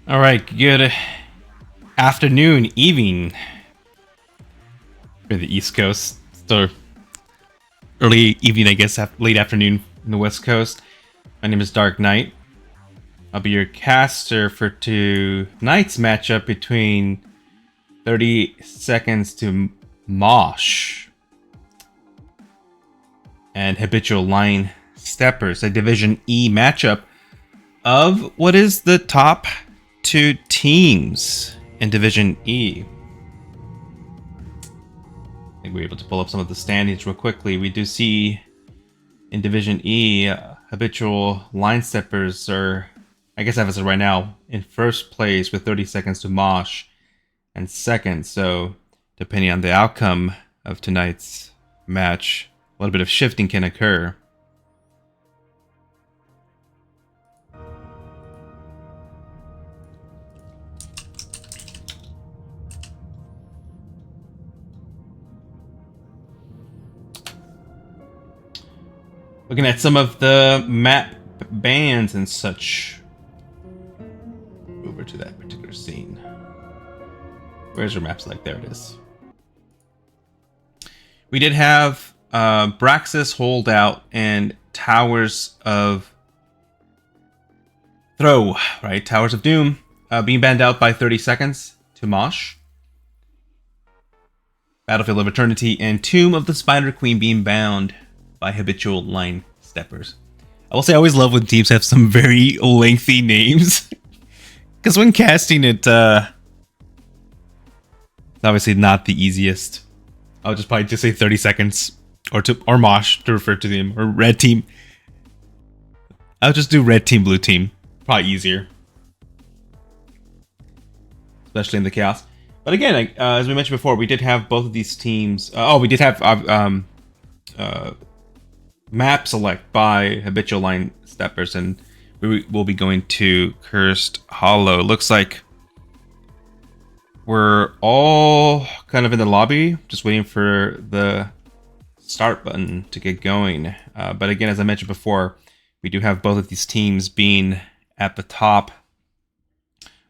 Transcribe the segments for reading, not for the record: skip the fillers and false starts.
All right, good afternoon, evening for the East Coast. So early evening, I guess, late afternoon in the West Coast. My name is Dark Knight. I'll be your caster for tonight's matchup between 30 Seconds to Mosh and Habitual Line Steppers, a Division E matchup of what is the top two teams in Division E. I think we're able to pull up some of the standings real quickly. We do see in Division E, Habitual Line Steppers are, I guess as of right now, in first place with 30 Seconds to Mosh and second. So depending on the outcome of tonight's match, a little bit of shifting can occur. Looking at some of the map bans and such. Over to that particular scene. Where's your map select? There it is. We did have Braxis Holdout and Towers of Throw, right? Towers of Doom being banned out by 30 Seconds to Mosh. Battlefield of Eternity and Tomb of the Spider Queen being bound by Habitual Line Steppers. I will say I always love when teams have some very lengthy names. Because when casting it, it's obviously not the easiest. I'll just probably just say 30 Seconds or Mosh to refer to them, or Red Team. I'll just do Red Team, Blue Team. Probably easier. Especially in the chaos. But again, as we mentioned before, we did have both of these teams. We did have map select by Habitual Line Steppers, and we will be going to Cursed Hollow. Looks like we're all kind of in the lobby, just waiting for the start button to get going. But again, as I mentioned before, we do have both of these teams being at the top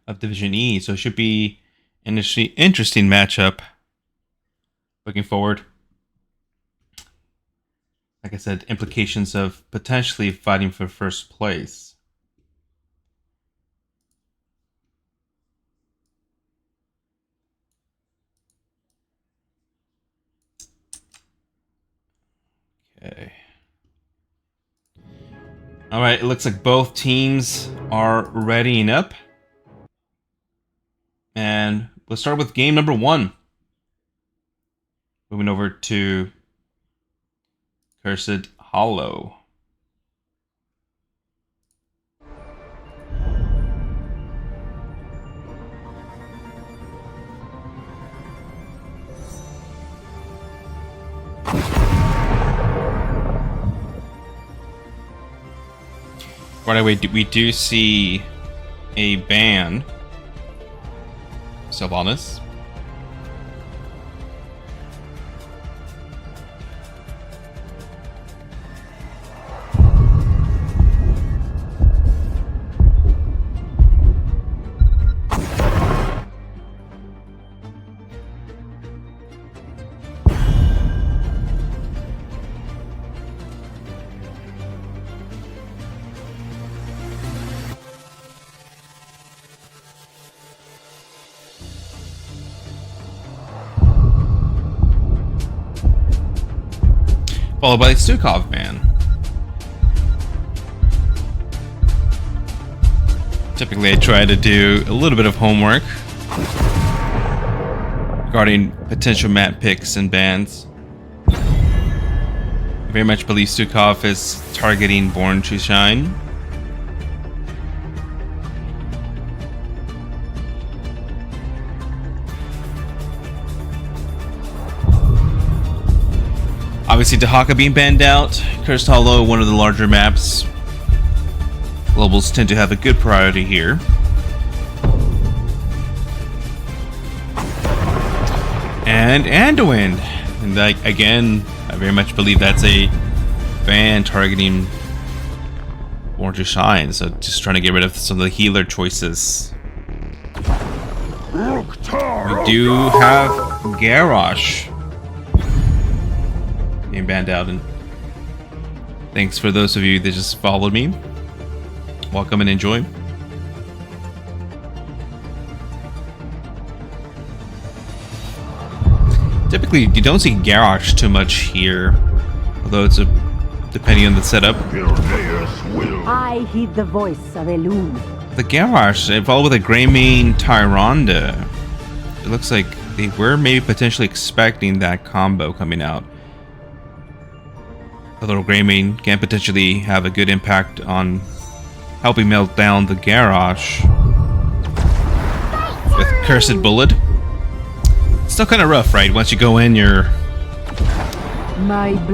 of Division E, so it should be an interesting matchup. Looking forward. Like I said, implications of potentially fighting for first place. Okay. All right, it looks like both teams are readying up. And let's start with game number 1. Moving over to Cursed Hollow. Right away, we do see a ban. Sylvanas. Followed by the Stukov ban. Typically I try to do a little bit of homework regarding potential map picks and bans. I very much believe Stukov is targeting Born to Shine. Obviously, Dahaka being banned out. Cursed Hollow, one of the larger maps. Globals tend to have a good priority here. And Anduin. And like, again, I very much believe that's a ban targeting Born to Shine. So just trying to get rid of some of the healer choices We do have Garrosh being banned out, and thanks for those of you that just followed me. Welcome and enjoy. Typically, you don't see Garrosh too much here, although it's depending on the setup. I heed the voice of Elune. The Garrosh, followed with a Greymane Tyrande. It looks like they were maybe potentially expecting that combo coming out. A little Greymane can potentially have a good impact on helping melt down the Garrosh with Cursed Bullet. It's still kind of rough, right? Once you go in, you're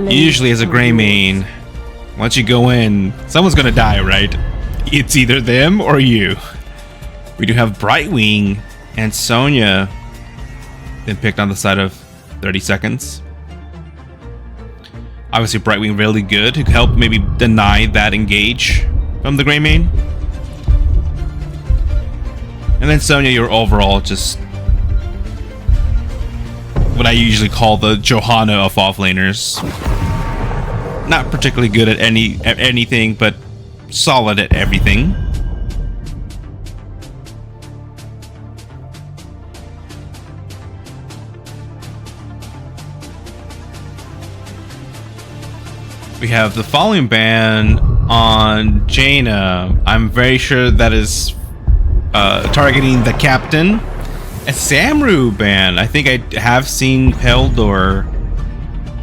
usually as a Greymane. Once you go in, someone's gonna die, right? It's either them or you. We do have Brightwing and Sonya been picked on the side of 30 seconds. Obviously, Brightwing really good to help maybe deny that engage from the Greymane. And then Sonya, you're overall just what I usually call the Johanna of offlaners. Not particularly good at anything, but solid at everything. We have the following ban on Jaina. I'm very sure that is targeting the captain. A Samru ban. I think I have seen Peldor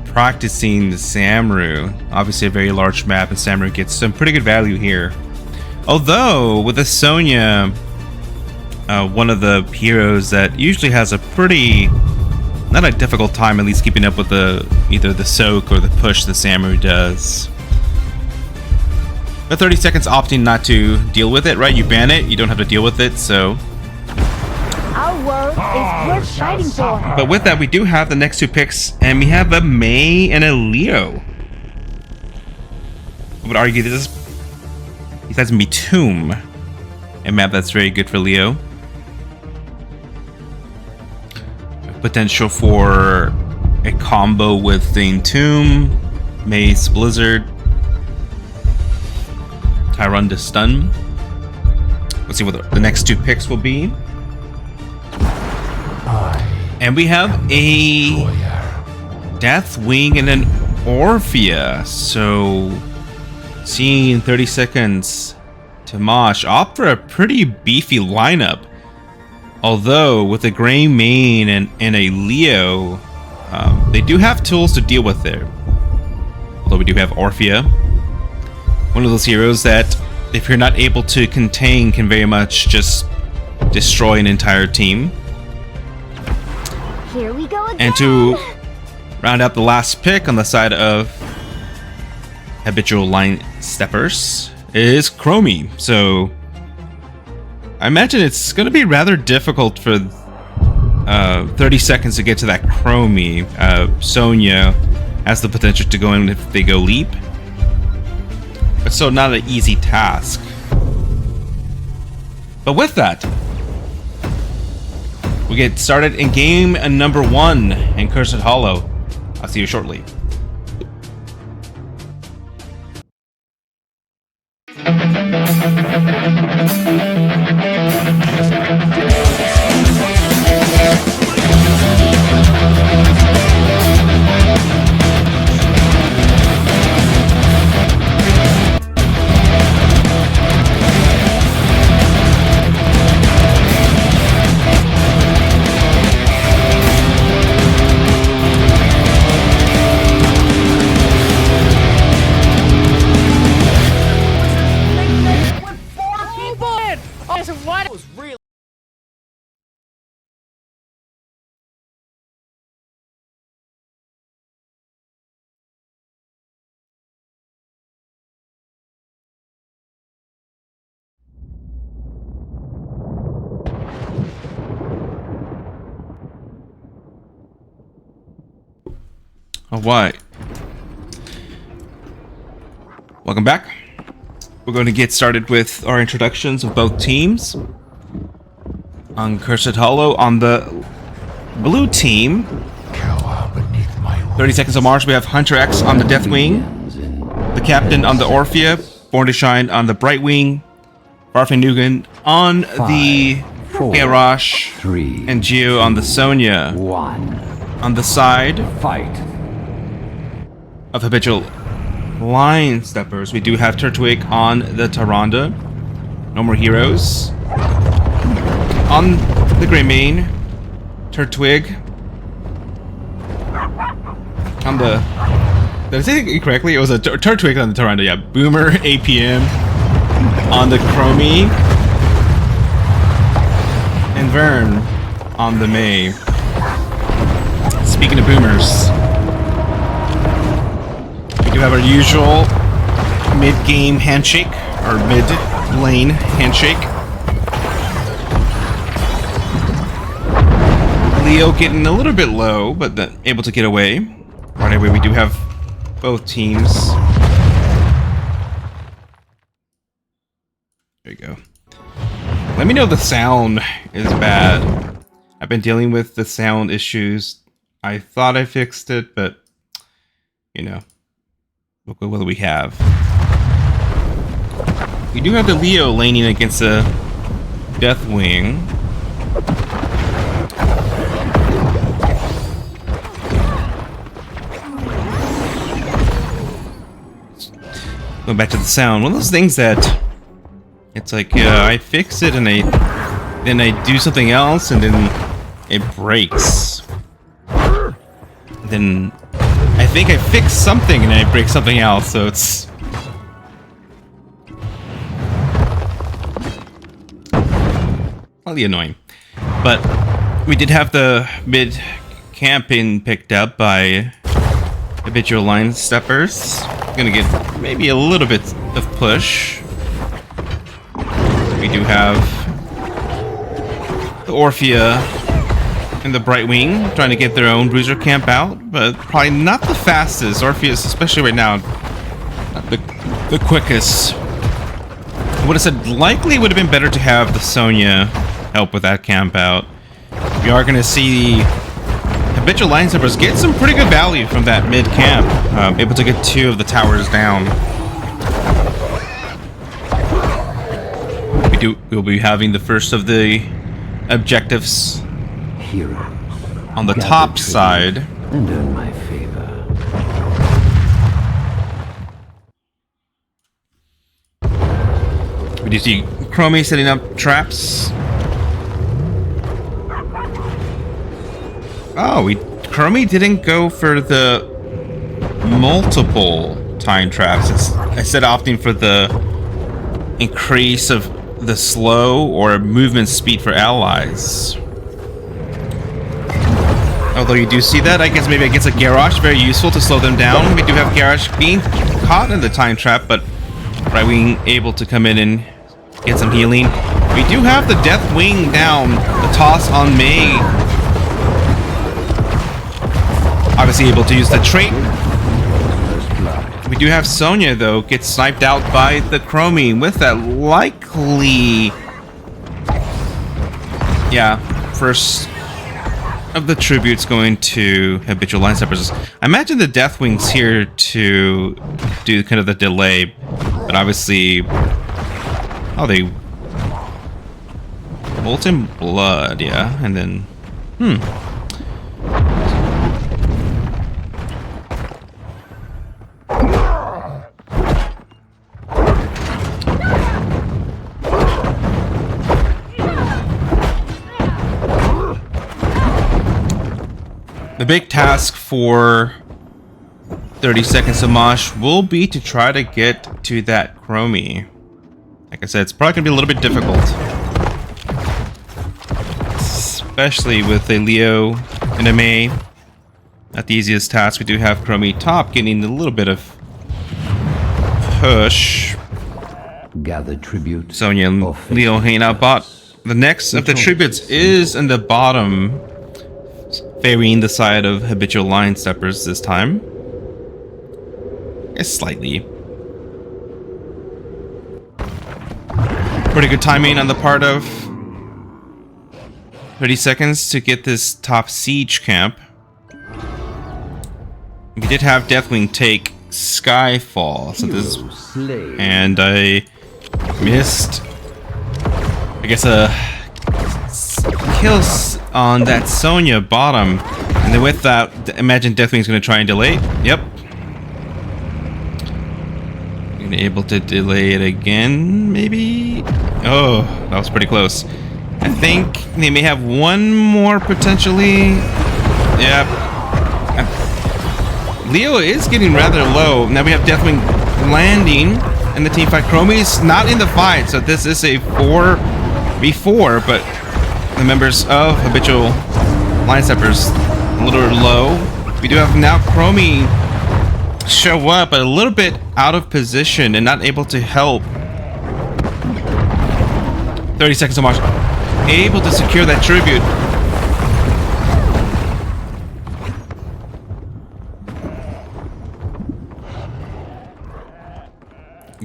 practicing the Samru. Obviously a very large map, and Samru gets some pretty good value here. Although with the Sonya, one of the heroes that usually has a pretty, not a difficult time at least keeping up with either the soak or the push the Samru does. But 30 seconds opting not to deal with it, right? You ban it, you don't have to deal with it, so. Our world is worth fighting for. But with that, we do have the next two picks, and we have a Mei and a Leo. I would argue this has to be Tomb, a map that's very good for Leo. Potential for a combo with Thane Tomb, Mei's Blizzard, Tyrande Stun. Let's see what the next two picks will be. And we have a Deathwing and an Orphea. So, seeing 30 seconds to Mosh, opt for a pretty beefy lineup. Although, with a Greymane and a Leo, they do have tools to deal with there. Although we do have Orphea. One of those heroes that, if you're not able to contain, can very much just destroy an entire team. Here we go again. And to round out the last pick on the side of Habitual Line Steppers is Chromie. So I imagine it's going to be rather difficult for 30 seconds to get to that Chromie. Sonya has the potential to go in if they go leap. But so not an easy task. But with that, we get started in game number 1 in Cursed Hollow. I'll see you shortly. Alright. Welcome back. We're going to get started with our introductions of both teams. on Cursed Hollow. On the blue team, 30 Seconds of Mars, we have Hunter X on the Deathwing, the Captain on the Orphea, Born to Shine on the Brightwing, Farfenugan on the Garrosh, and Geo on the Sonya. On the side of Habitual Line Steppers, we do have Turtwig on the Tyrande. No More Heroes. On the Greymane, Turtwig. On the... Did I say it correctly? It was a Turtwig on the Tyrande, yeah. Boomer, APM. On the Chromie. And Vern on the May. Speaking of boomers, we do have our usual mid-game handshake, or mid-lane handshake. Leo getting a little bit low, but then able to get away. Right away, we do have both teams. There you go. Let me know if the sound is bad. I've been dealing with the sound issues. I thought I fixed it, but you know, look what we have. We do have the Leo laning against the Deathwing. Going back to the sound, one of those things that it's like I fix it and then I do something else and then it breaks. Then I think I fixed something and I break something else, so it's probably annoying. But we did have the mid camping picked up by Habitual Line Steppers. Gonna get maybe a little bit of push. We do have the Orphea and the Brightwing trying to get their own bruiser camp out, but probably not the fastest. Orpheus, especially right now, not the quickest. I would have said likely would have been better to have the Sonya help with that camp out. We are going to see Habitual Line Steppers get some pretty good value from that mid camp, able to get 2 of the towers down. We'll be having the first of the objectives on the top side. And earn my favor. We do see Chromie setting up traps. Oh, Chromie didn't go for the multiple time traps. Instead opting for the increase of the slow or movement speed for allies. Although you do see that, I guess maybe against a Garrosh, very useful to slow them down. We do have Garrosh being caught in the time trap, but Brightwing able to come in and get some healing. We do have the Deathwing down, the toss on May. Obviously able to use the trait. We do have Sonya, though, get sniped out by the Chromie with that likely... Yeah, first of the tributes going to Habitual Line Steppers. I imagine the Deathwing's here to do kind of the delay, but obviously... Oh, they... Molten Blood, yeah, and then... The big task for 30 Seconds of Mosh will be to try to get to that Chromie. Like I said, it's probably going to be a little bit difficult. Especially with a Leo and a May. Not the easiest task. We do have Chromie top getting a little bit of push. Gather tribute. Sonya and Leo hanging out bot. The next of the tributes is in the bottom, varying the side of Habitual Line Steppers this time. It's slightly. Pretty good timing on the part of 30 seconds to get this top siege camp. We did have Deathwing take Skyfall, so this is, and I missed, I guess, kills on that Sonya bottom, and then with that, imagine Deathwing's going to try and delay. Yep. Able to delay it again, maybe? Oh, that was pretty close. I think they may have one more potentially. Yep. Leo is getting rather low. Now we have Deathwing landing in the team fight. Chromie's not in the fight, so this is a 4v4, but the members of Habitual Line Steppers a little low. We do have now Chromie show up, but a little bit out of position and not able to help. 30 seconds to Mosh. Able to secure that tribute.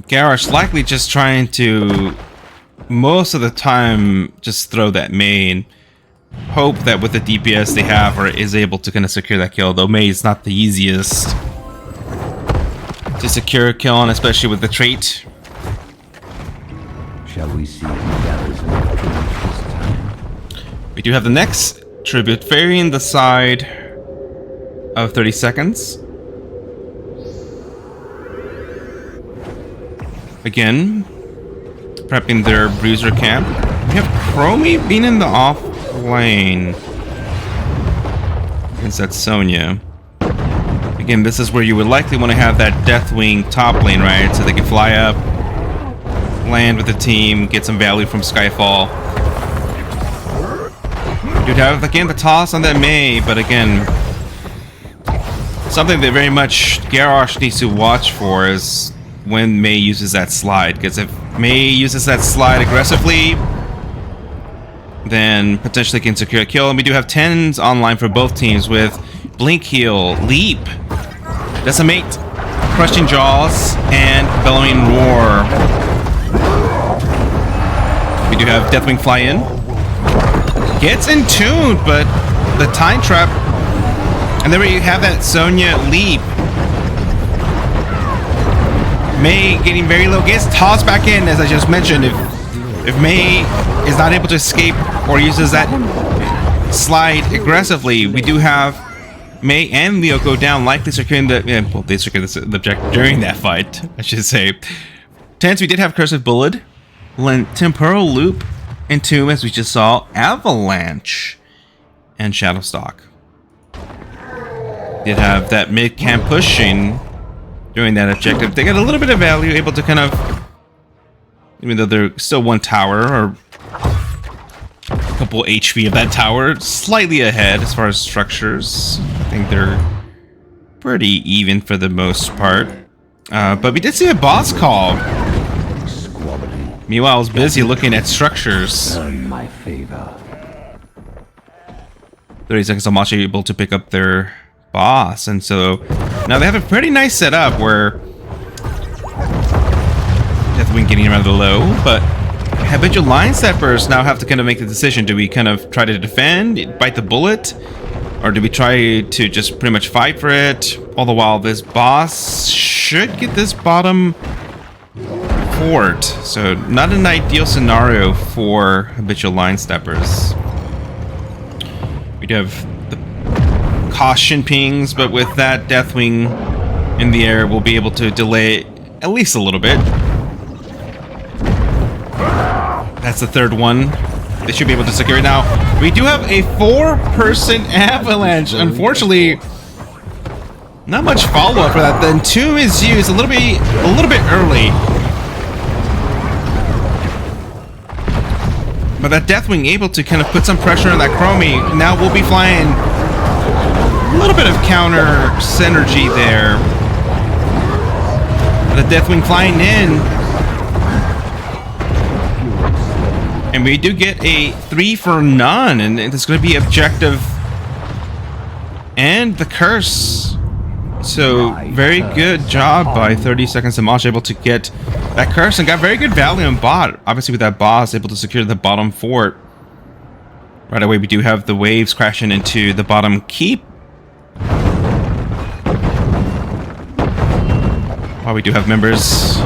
Garrosh likely just trying to, most of the time, just throw that main. Hope that with the DPS they have or is able to kind of secure that kill, though May is not the easiest to secure a kill on, especially with the trait. Shall we see who gathers enough tribute this time? We do have the next tribute varying the side of 30 seconds. Again, prepping their bruiser camp. We have Chromie being in the off lane. Against that Sonya. Again, this is where you would likely want to have that Deathwing top lane, right? So they can fly up, land with the team, get some value from Skyfall. You'd have, again, the toss on that May, but again, something that very much Garrosh needs to watch for is when May uses that slide. Because if May uses that slide aggressively, then potentially can secure a kill. And we do have 10s online for both teams with Blink Heal, Leap, Decimate, Crushing Jaws, and Bellowing Roar. We do have Deathwing fly in. Gets in tuned, but the time trap. And then we have that Sonya Leap. May getting very low, gets tossed back in, as I just mentioned. If May is not able to escape or uses that slide aggressively, we do have May and Leo go down, likely securing the... Yeah, well, they secured the objective during that fight, I should say. Tense, we did have Cursive Bullet, Temporal Loop, and Tomb, as we just saw, Avalanche, and Shadowstalk. Did have that mid-camp pushing during that objective. They got a little bit of value, able to kind of... Even though they're still one tower, or a couple HP of that tower, slightly ahead as far as structures. I think they're pretty even for the most part. But we did see a boss call. Meanwhile, I was busy looking at structures. Earn my favor. 30 seconds, I'm actually able to pick up their boss. And so now they have a pretty nice setup where Deathwing getting rather low, but Habitual Line Steppers now have to kind of make the decision. Do we kind of try to defend, bite the bullet, or do we try to just pretty much fight for it? All the while, this boss should get this bottom fort, so not an ideal scenario for Habitual Line Steppers. We do have the caution pings, but with that Deathwing in the air, we'll be able to delay it at least a little bit. That's the third one. They should be able to secure it now. We do have a 4-person avalanche. Unfortunately, not much follow-up for that. The Entomb is used a little bit early. But that Deathwing able to kind of put some pressure on that Chromie. Now we'll be flying a little bit of counter synergy there. The Deathwing flying in. And we do get a 3 for none, and it's going to be objective and the curse. So very good job by 30 seconds to Mosh, able to get that curse and got very good value on bot. Obviously with that boss, able to secure the bottom fort. Right away, we do have the waves crashing into the bottom keep. While we do have members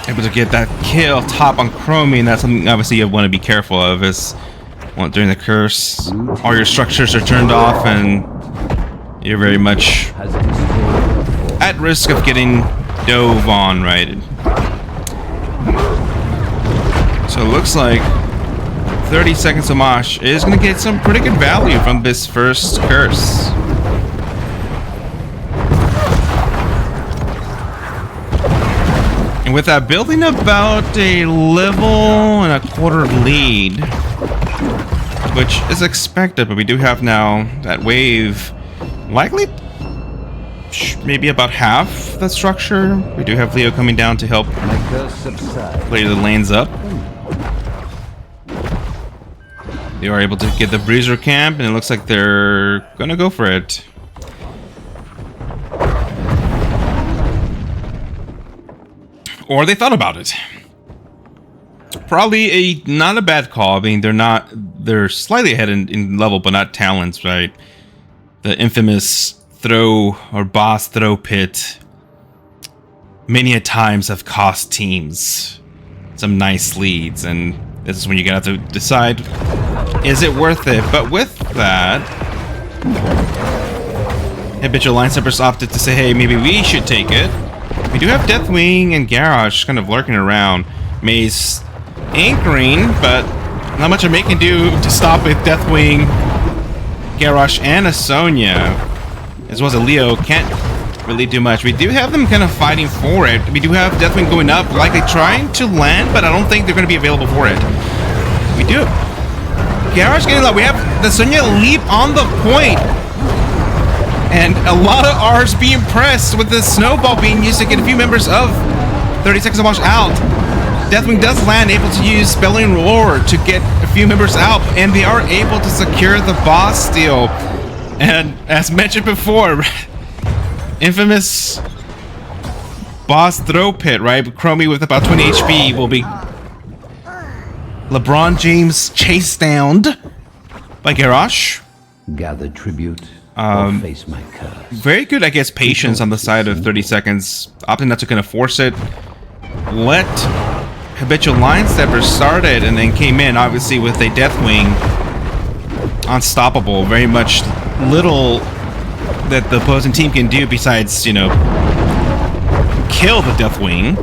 able to get that kill top on Chromie, and that's something obviously you want to be careful of. Is during the curse, all your structures are turned off, and you're very much at risk of getting dove on, right? So it looks like 30 seconds of Mosh is going to get some pretty good value from this first curse. And with that, building about a level and a quarter lead, which is expected, but we do have now that wave likely maybe about half the structure. We do have Leo coming down to help clear the lanes up. They are able to get the Breezer camp, and it looks like they're gonna go for it. Or they thought about it. Probably not a bad call. I mean, they're slightly ahead in level, but not talents, right? The infamous throw or boss throw pit many a times have cost teams some nice leads, and this is when you're gonna have to decide, is it worth it? But with that, Habitual line steppers opted to say, hey, maybe we should take it. We do have Deathwing and Garrosh kind of lurking around. May's anchoring, but not much a May can do to stop it. Deathwing, Garrosh, and a Sonya, as well as a Leo, can't really do much. We do have them kind of fighting for it. We do have Deathwing going up, likely trying to land, but I don't think they're going to be available for it. We do. Garrosh getting low. We have the Sonya leap on the point. And a lot of R's being pressed with the snowball being used to get a few members of 30 Seconds of Mosh out. Deathwing does land, able to use Spelling Roar to get a few members out, and they are able to secure the boss steal. And as mentioned before, infamous boss throw pit, right? Chromie with about 20 HP will be LeBron James chased down by Garrosh. Gather tribute. Or face my curse. Very good, I guess, patience on the side of 30 seconds. Opting not to kind of force it. Let Habitual line steppers started and then came in, obviously, with a Deathwing. Unstoppable. Very much little that the opposing team can do besides, you know, kill the Deathwing.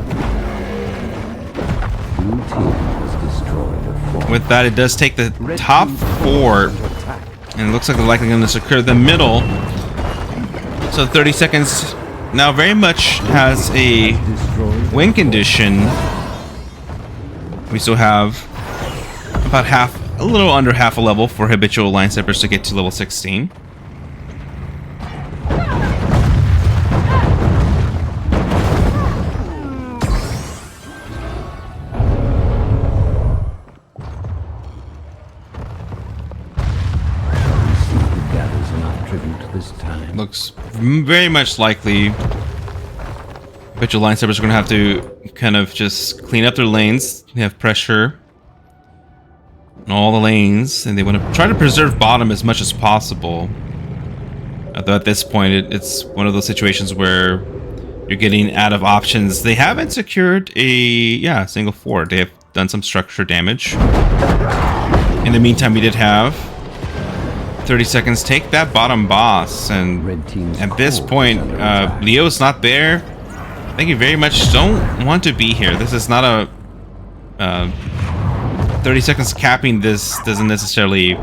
With that, it does take the top 4. And it looks like they're likely going to secure the middle. So 30 seconds now very much has a win condition. We still have about a little under half a level for Habitual line steppers to get to level 16. Looks very much likely Habitual line steppers are going to have to kind of just clean up their lanes. They have pressure on all the lanes, and they want to try to preserve bottom as much as possible. Although at this point, it's one of those situations where you're getting out of options. They haven't secured a single fort. They have done some structure damage. In the meantime, we did have 30 seconds take that bottom boss, and at this point Leo's not there. Thank you very much. Don't want to be here. This is not a 30 seconds capping. This doesn't necessarily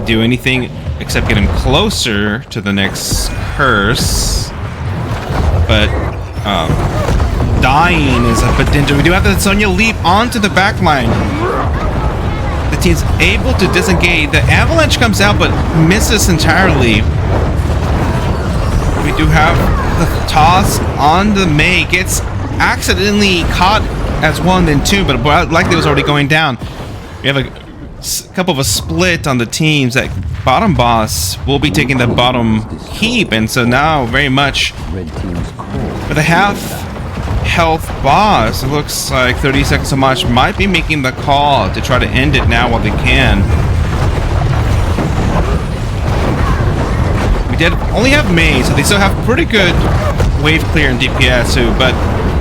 do anything except get him closer to the next curse, but dying is a potential. We do have the Sonya leap onto the back line. The team's able to disengage. The avalanche comes out but misses entirely. We do have the toss on the May. Gets accidentally caught as one, then two, but likely it was already going down. We have a couple of a split on the teams. That bottom boss will be taking the bottom keep, and so now very much with a half health boss. It looks like 30 Seconds to Mosh might be making the call to try to end it now while they can. We did only have May, so they still have pretty good wave clear and DPS too, but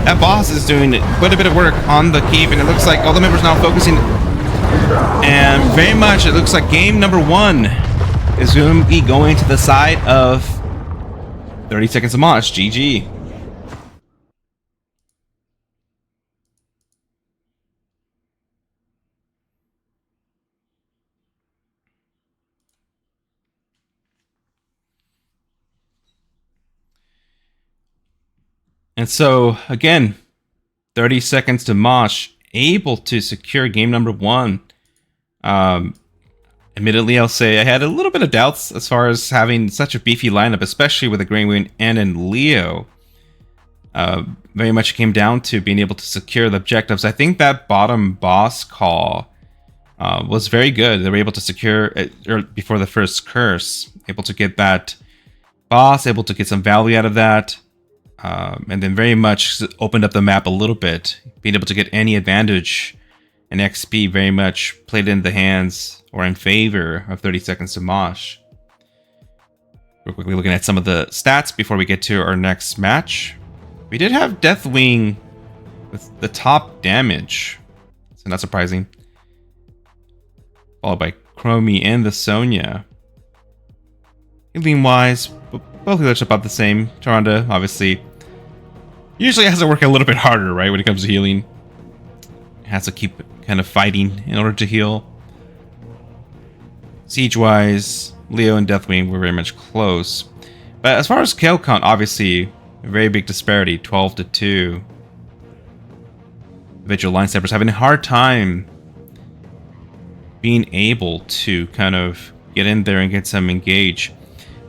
that boss is doing quite a bit of work on the keep, and it looks like all the members now focusing, and very much it looks like game number 1 is going to be going to the side of 30 Seconds to Mosh. GG. And so, again, 30 Seconds to Mosh able to secure game number 1. Admittedly, I'll say I had a little bit of doubts as far as having such a beefy lineup, especially with a Grey Wing and in Leo. Very much came down to being able to secure the objectives. I think that bottom boss call was very good. They were able to secure it before the first curse, able to get that boss, able to get some value out of that. And then very much opened up the map a little bit, being able to get any advantage and XP very much played in the hands or in favor of 30 Seconds to Mosh. We're quickly looking at some of the stats before we get to our next match. We did have Deathwing with the top damage, so not surprising. Followed by Chromie and the Sonya. Healing wise, both healers are about the same. Taronda, obviously, usually has to work a little bit harder, right, when it comes to healing. Has to keep kind of fighting in order to heal. Siege-wise, Leo and Deathwing were very much close. But as far as kill count, obviously, a very big disparity, 12 to 2. Habitual line steppers having a hard time being able to kind of get in there and get some engage.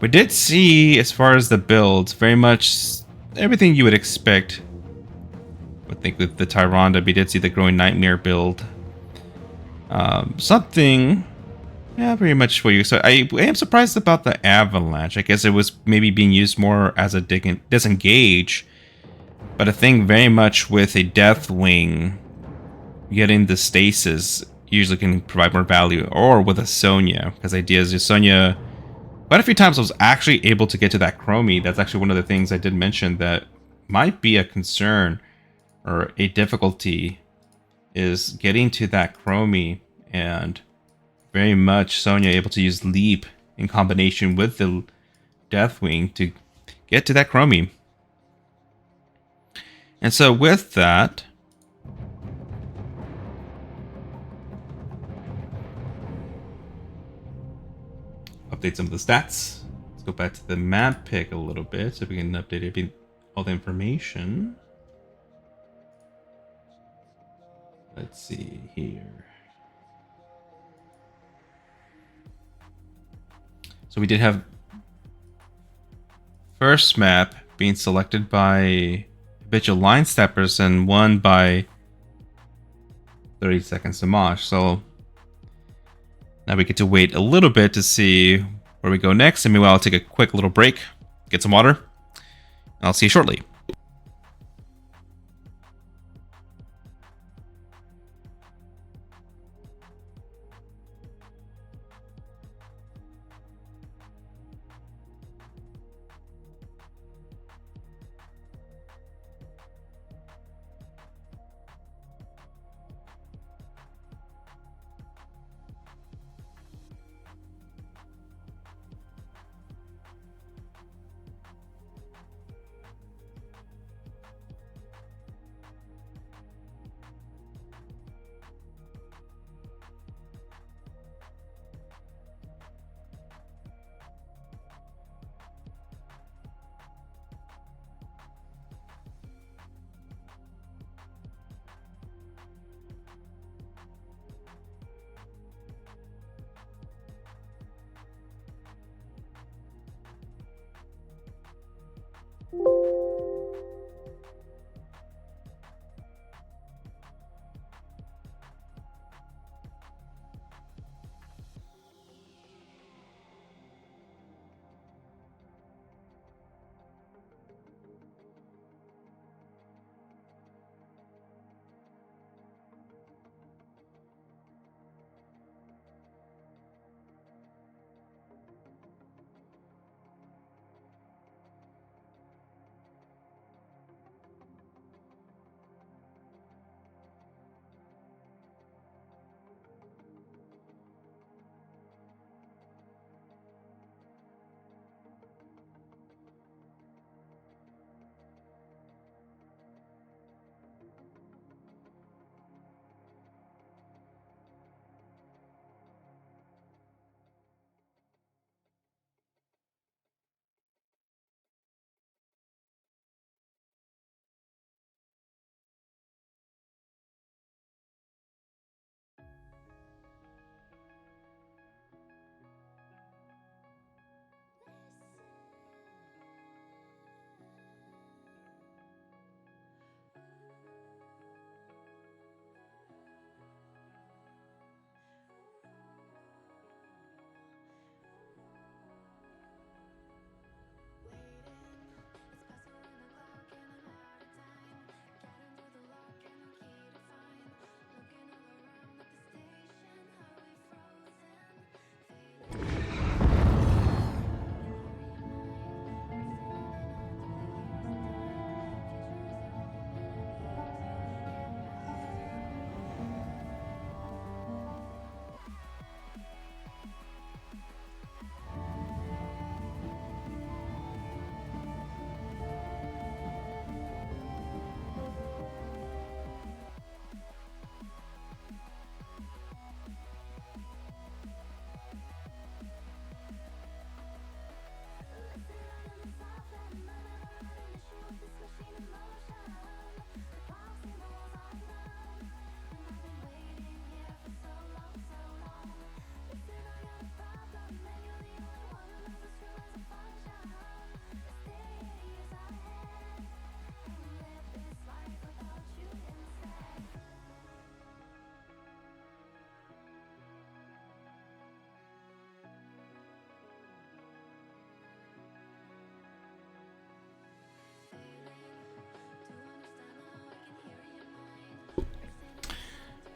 We did see, as far as the builds, very much everything you would expect. I think with the Tyrande, we did see the Growing Nightmare build. Something, yeah, pretty much what you said. I am surprised about the Avalanche. I guess it was maybe being used more as a disengage. But I think very much with a Deathwing, getting the stasis usually can provide more value. Or with a Sonya, because the idea is Sonya, quite a few times I was actually able to get to that Chromie. That's actually one of the things I did mention that might be a concern or a difficulty, is getting to that Chromie, and very much Sonya able to use Leap in combination with the Deathwing to get to that Chromie. And so with that, update some of the stats. Let's go back to the map pick a little bit so we can update all the information. Let's see here. So we did have first map being selected by Habitual line steppers and won by 30 Seconds to Mosh. So now we get to wait a little bit to see where we go next. And meanwhile, I'll take a quick little break, get some water. I'll see you shortly.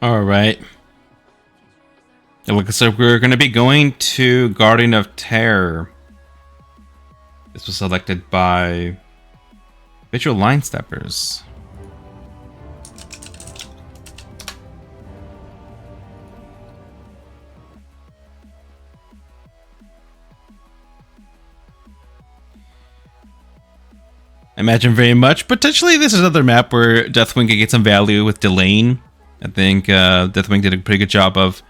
Alright. It looks like we're going to be going to Guardian of Terror. This was selected by Habitual Line Steppers. Imagine very much. Potentially, this is another map where Deathwing could get some value with delaying. I think Deathwing did a pretty good job of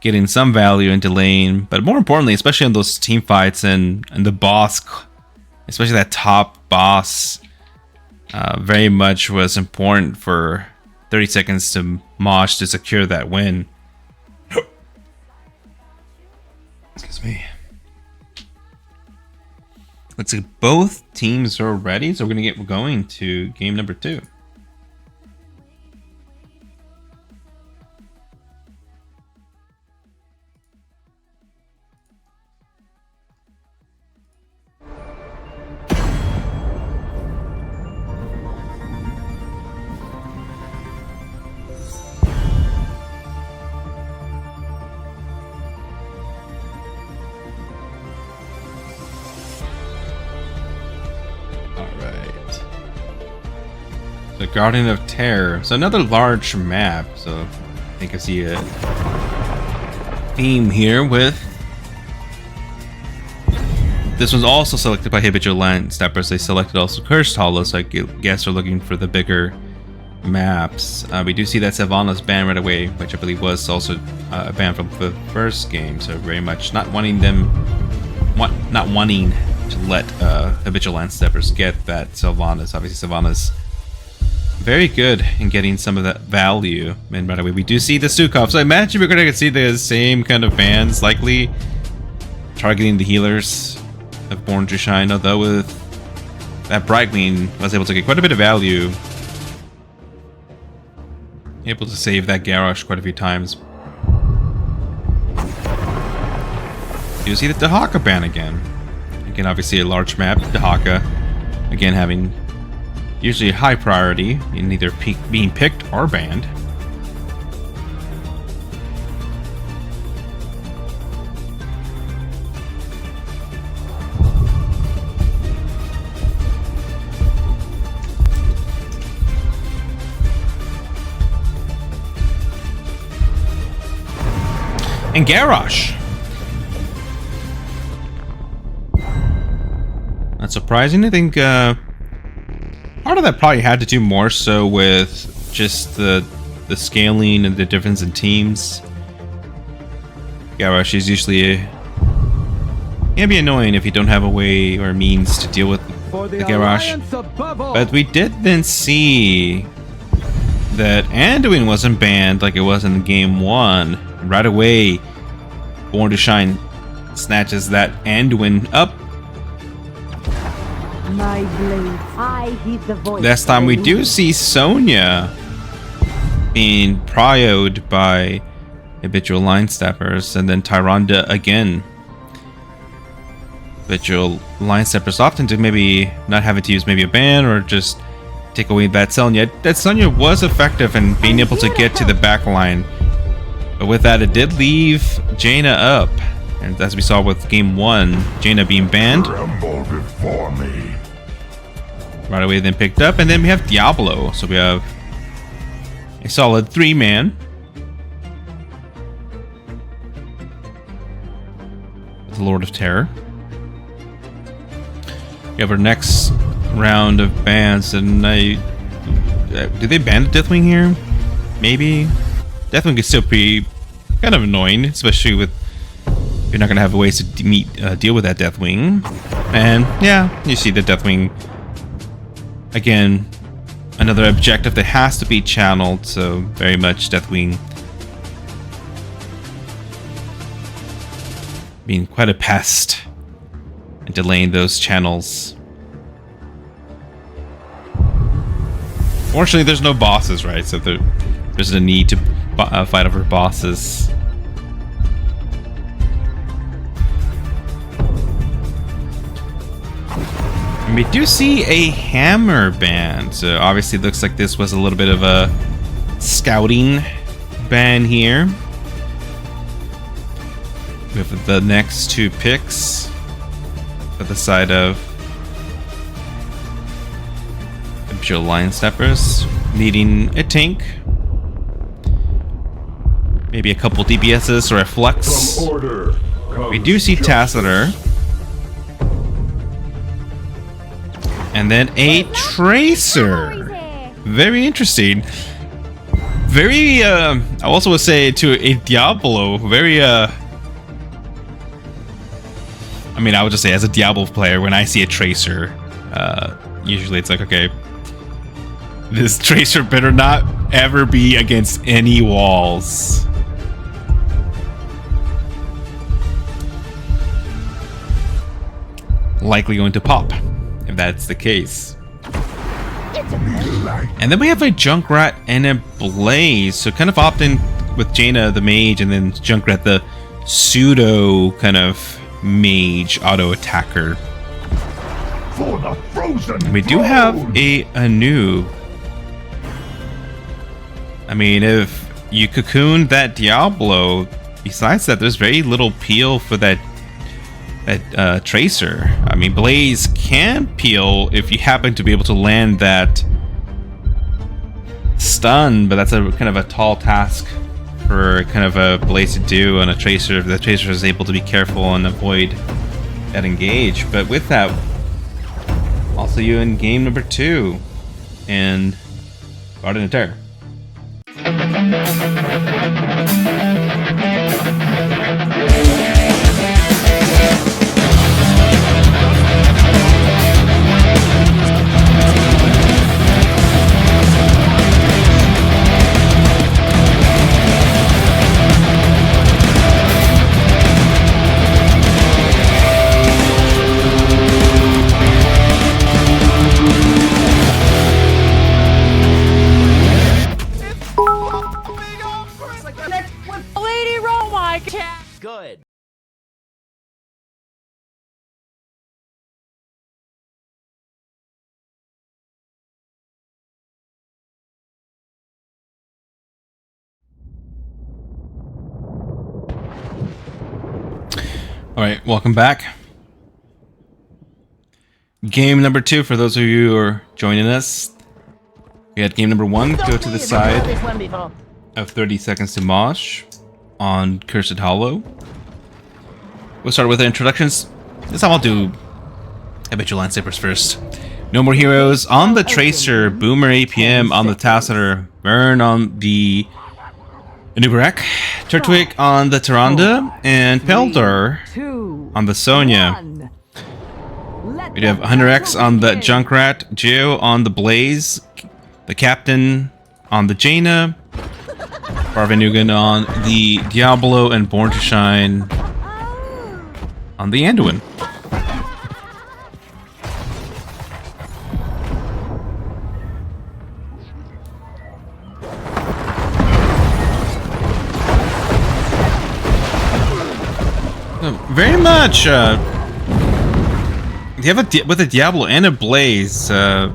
getting some value in delaying, but more importantly, especially on those team fights and the boss, especially that top boss, very much was important for 30 seconds to Mosh to secure that win. Excuse me. Looks like both teams are ready, so we're going to get going to game number 2. The Guardian of Terror. So another large map. So I think I see a theme here with this one's also selected by Habitual Line Steppers. They selected also Cursed Hollow, so I guess they're looking for the bigger maps. We do see that Savannah's banned right away, which I believe was also banned from the first game. So very much not wanting to let Habitual Line Steppers get that Savannah's. Obviously Savannah's very good in getting some of that value. And by the way, we do see the Sukov. So I imagine we're going to see the same kind of bans, likely targeting the healers of Born to Shine. Although with that Brightwing was able to get quite a bit of value, able to save that Garrosh quite a few times. You see the Dahaka ban again. Again, obviously a large map. Dahaka again having usually a high priority in either being picked or banned. And Garrosh. Not surprising. I think part of that probably had to do more so with just the scaling and the difference in teams. Garrosh is usually can be annoying if you don't have a way or means to deal with the Garrosh. But we did then see that Anduin wasn't banned like it was in game 1. Right away, Born to Shine snatches that Anduin up. My blade, I heed the voice. Last time we do see Sonya being prioed by Habitual Line Steppers, and then Tyrande again. Habitual Line Steppers often to maybe not having to use maybe a ban or just take away that Sonya. That Sonya was effective in being able to get to the back line. But with that, it did leave Jaina up. And as we saw with game 1, Jaina being banned. Tremble before me. Right away then picked up. And then we have Diablo. So we have a solid 3-man. The Lord of Terror. We have our next round of bans. And do they ban the Deathwing here? Maybe. Deathwing is still pretty kind of annoying, especially with you're not gonna have ways to deal with that Deathwing. And yeah, you see the Deathwing again, another objective that has to be channeled. So very much Deathwing being quite a pest and delaying those channels. Fortunately, there's no bosses, right? So there's a need to fight over bosses. And we do see a hammer ban. So obviously it looks like this was a little bit of a scouting ban here. We have the next two picks at the side of Habitual Line Steppers, needing a tank, maybe a couple DPSs or a flex. We do see Tassiter, and then a Tracer. Very interesting. Very, I also would say to a Diablo, very, I mean, I would just say as a Diablo player, when I see a Tracer, usually it's like, okay, this Tracer better not ever be against any walls. Likely going to pop, if that's the case. And then we have a Junkrat and a Blaze, so kind of opt in with Jaina the mage, and then Junkrat the pseudo kind of mage auto attacker. For the frozen We do have a noob. I mean, if you cocoon that Diablo, besides that, there's very little peel for that Tracer. I mean, Blaze can peel if you happen to be able to land that stun, but that's a kind of a tall task for kind of a Blaze to do on a Tracer. The Tracer is able to be careful and avoid that engage. But with that, I'll see you in game number 2 and Garden of Terror. Lady Roma, cat. Good. All right, welcome back. Game number 2 for those of you who are joining us. We had game number 1 go to the side of 30 Seconds to Mosh on Cursed Hollow. We'll start with the introductions. This time I'll do Habitual Line Steppers first. No more heroes on the Tracer, Boomer APM on the Tassiter, Burn on the Anubarak, Turtwig on the Tyrande, and Peldor on the Sonya. We do have Hunter X on the Junkrat, Geo on the Blaze, the Captain on the Jaina, Barvanugan on the Diablo, and Born to Shine on the Anduin. Very much, you have with a Diablo and a Blaze, 30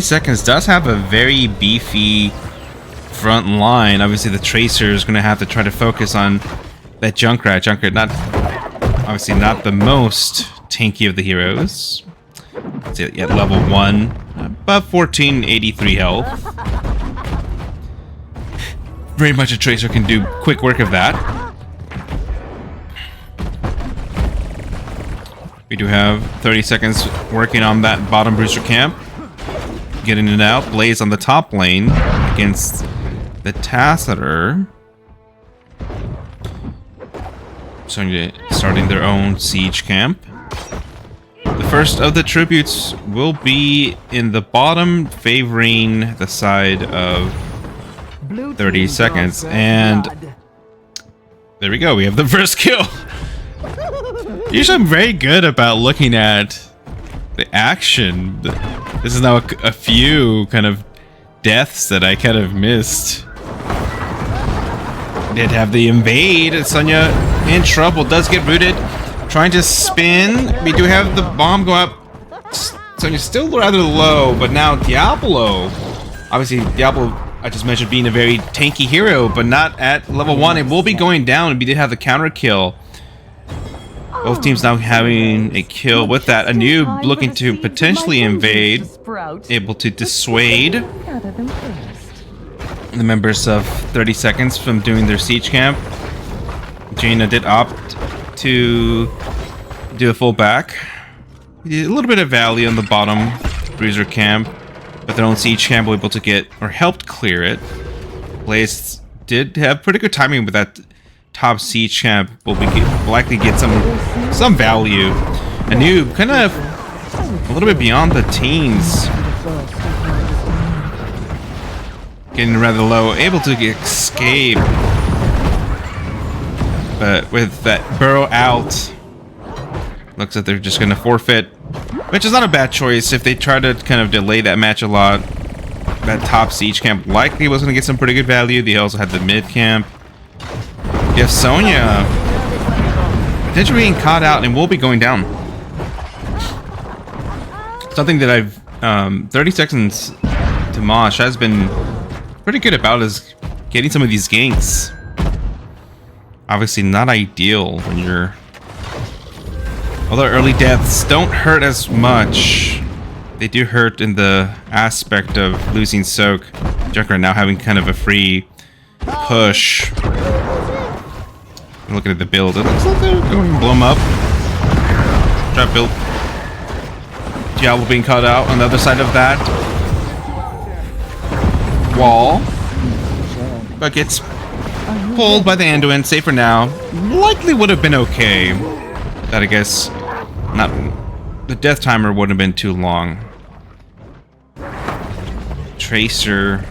Seconds does have a very beefy front line. Obviously, the Tracer is going to have to try to focus on that Junkrat. Junkrat, obviously not the most tanky of the heroes. Let's see, at level 1, above 1483 health. Very much a Tracer can do quick work of that. We do have 30 Seconds working on that bottom Brewster camp. Getting it out. Blaze on the top lane against the Tassiter. Starting their own siege camp. The first of the tributes will be in the bottom, favoring the side of 30 Seconds. And there we go. We have the first kill. Usually I'm very good about looking at the action. This is now a few kind of deaths that I kind of missed. Did have the invade. Sonya in trouble. Does get rooted. Trying to spin. We do have the bomb go up. Sonya's still rather low, but now Diablo. Obviously, Diablo I just mentioned being a very tanky hero, but not at level 1. It will be going down, and we did have the counter kill. Both teams now having a kill. With that, a noob looking to potentially invade, able to dissuade the members of 30 Seconds from doing their siege camp. Jaina did opt to do a full back. A little bit of value on the bottom bruiser camp, but their own siege camp were able to get, or helped clear it. Blaze did have pretty good timing with that top siege camp. Will likely get some value. A noob kind of a little bit beyond the teens, getting rather low, able to escape, but with that burrow out, looks like they're just going to forfeit, which is not a bad choice. If they try to kind of delay that match a lot, that top siege camp likely was going to get some pretty good value. They also had the mid camp. You have Sonya potentially being caught out and will be going down. Something that I've 30 Seconds to Mosh has been pretty good about is getting some of these ganks. Obviously not ideal when you're... Although early deaths don't hurt as much, they do hurt in the aspect of losing soak. Junkrat now having kind of a free push. Looking at the build, it looks like they're going to blow them up. Trap build. Diablo being cut out on the other side of that wall, but gets pulled by the Anduin. Safe for now. Likely would have been okay. That I guess not. The death timer wouldn't have been too long. Tracer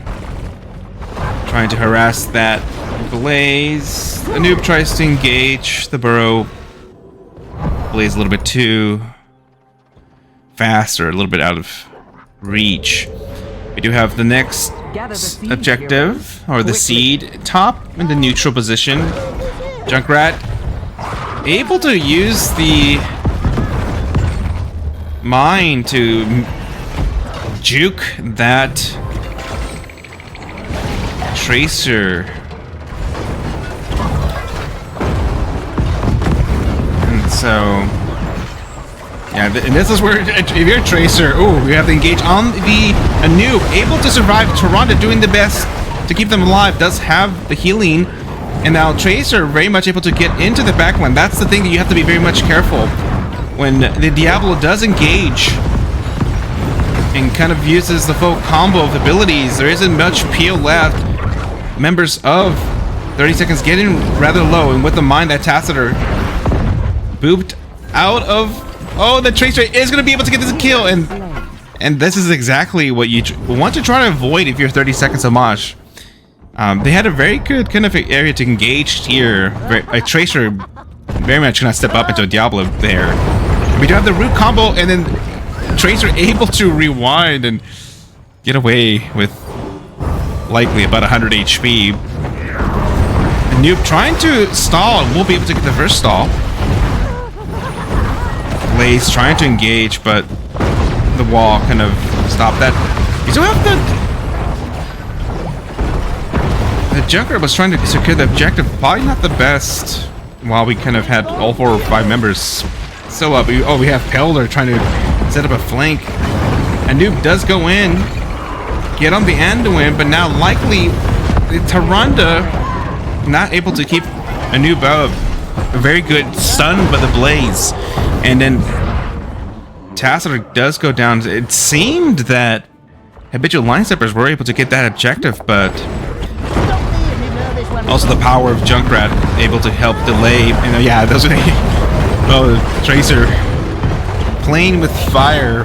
trying to harass that Blaze. The noob tries to engage the burrow. Blaze a little bit too fast, or a little bit out of reach. We do have the next objective, or the seed, top in the neutral position. Junkrat able to use the mine to juke that Tracer. And so, yeah, and this is where, if you're a Tracer, oh, you have to engage on the noob, able to survive. Toronto doing the best to keep them alive, does have the healing, and now Tracer very much able to get into the backline. That's the thing that you have to be very much careful when the Diablo does engage and kind of uses the full combo of abilities. There isn't much peel left. Members of 30 Seconds getting rather low, and with the mind that Tacitor booped out of... Oh, the Tracer is going to be able to get this kill, and this is exactly what you want to try to avoid if you're 30 Seconds of Mosh. They had a very good kind of area to engage here. A Tracer very much gonna step up into a Diablo there. We do have the root combo, and then Tracer able to rewind and get away with likely about 100 HP. The noob trying to stall and won't be able to get the first stall. Blaze trying to engage, but the wall kind of stopped that. You still have the Junkrat was trying to secure the objective, probably not the best. While we kind of had all 4 or 5 members still up. We have Pelder trying to set up a flank. A noob does go in, get on the Anduin, but now likely Tyrande not able to keep a noob out. A very good stun by the Blaze, and then Tacitor does go down. It seemed that Habitual line steppers were able to get that objective, but also the power of Junkrat able to help delay. And yeah, those are the Tracer playing with fire.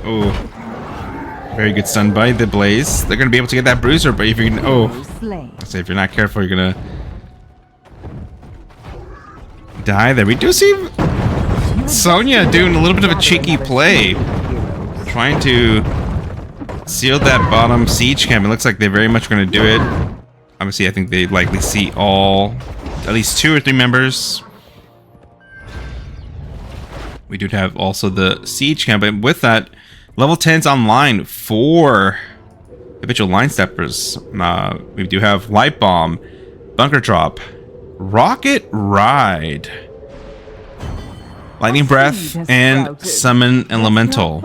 Oh, very good stun by the Blaze. They're gonna be able to get that bruiser, but if you can, let's say if you're not careful, you're gonna die there. We do see Sonya doing a little bit of a cheeky play, trying to seal that bottom siege camp. It looks like they're very much going to do it. Obviously, I think they likely see at least 2 or 3 members. We do have also the siege camp, and with that, level 10's online for Habitual Line Steppers. We do have Light Bomb, Bunker Drop, Rocket Ride, Lightning Breath, and Summon Elemental.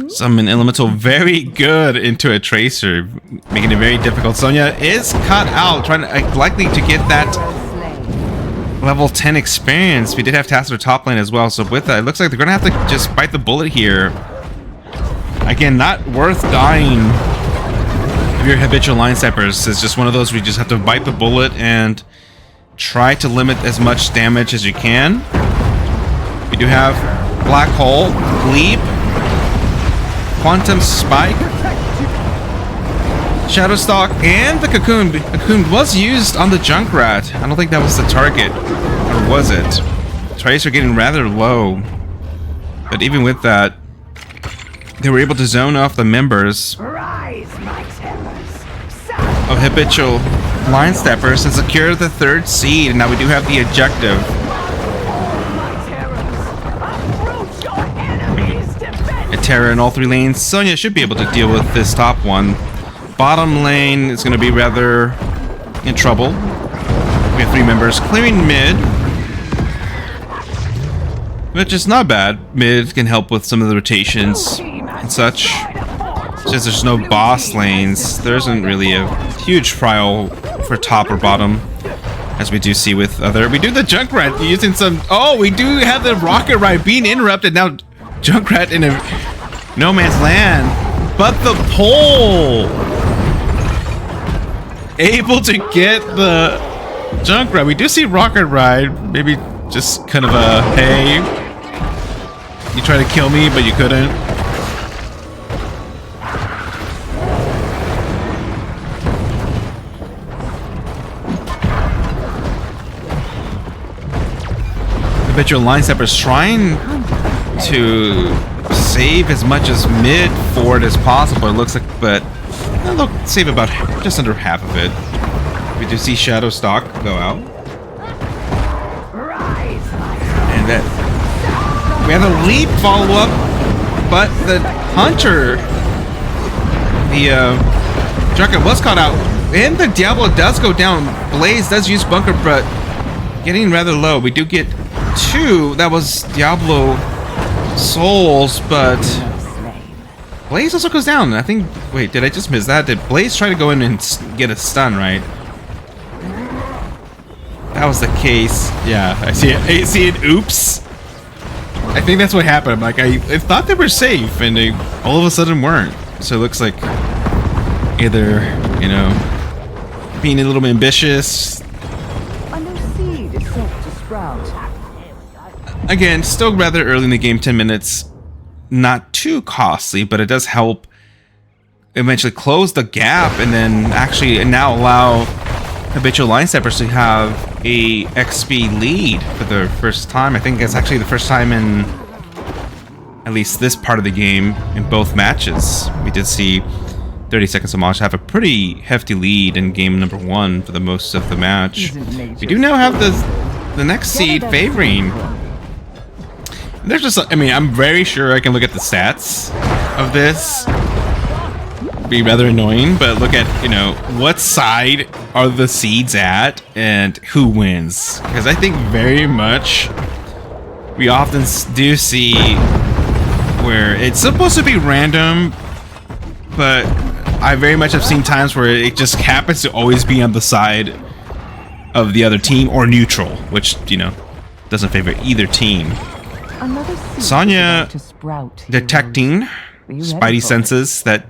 Summon Elemental very good into a Tracer, making it very difficult. Sonya is caught out, trying to likely to get that level 10 experience. We did have Tassler top lane as well, so with that, it looks like they're gonna have to just bite the bullet here. Again, not worth dying if you're Habitual Line Steppers. It's just one of those where you just have to bite the bullet and try to limit as much damage as you can. We do have Black Hole, Leap, Quantum Spike, Shadow Stalk, and the Cocoon. The Cocoon was used on the Junkrat. I don't think that was the target. Or was it? Tracer getting rather low. But even with that, they were able to zone off the members of Habitual Line Steppers and secure the 3rd seed. And now we do have the objective. Terra in all 3 lanes. Sonya should be able to deal with this top one. Bottom lane is going to be rather in trouble. We have 3 members clearing mid, which is not bad. Mid can help with some of the rotations and such. Since there's no boss lanes, there isn't really a huge trial for top or bottom, as we do see with other. We do the Junkrat using some. Oh, we do have the Rocket Ride being interrupted now. Junkrat in a no man's land, but the pole able to get the Junkrat. We do see Rocket Ride, maybe just kind of a hey, you try to kill me, but you couldn't. Habitual Line Steppers trying to save as much as mid forward as possible, it looks like, but they'll save about just under half of it. We do see Shadow Stalk go out. And that we have a Leap follow-up, but the Hunter, the Junker was caught out, and the Diablo does go down. Blaze does use Bunker, but getting rather low. We do get 2. That was Diablo souls, but Blaze also goes down. I think. Wait, did I just miss that? Did Blaze try to go in and get a stun? Right. That was the case. Yeah, I see it. I see it. Oops. I think that's what happened. Like I thought they were safe, and they all of a sudden weren't. So it looks like either being a little ambitious. A new seed is set to sprout. Again, still rather early in the game, 10 minutes. Not too costly, but it does help eventually close the gap and then actually now allow Habitual Line Steppers to have a XP lead for the first time. I think it's actually the first time in at least this part of the game in both matches. We did see 30 Seconds of Mosh have a pretty hefty lead in game number 1 for the most of the match. We do now have the next seed favoring. There's just, I mean, I'm very sure I can look at the stats of this. Be rather annoying, but look at, what side are the seeds at and who wins. Because I think very much we often do see where it's supposed to be random, but I very much have seen times where it just happens to always be on the side of the other team or neutral, which, doesn't favor either team. Sonya detecting Spidey senses that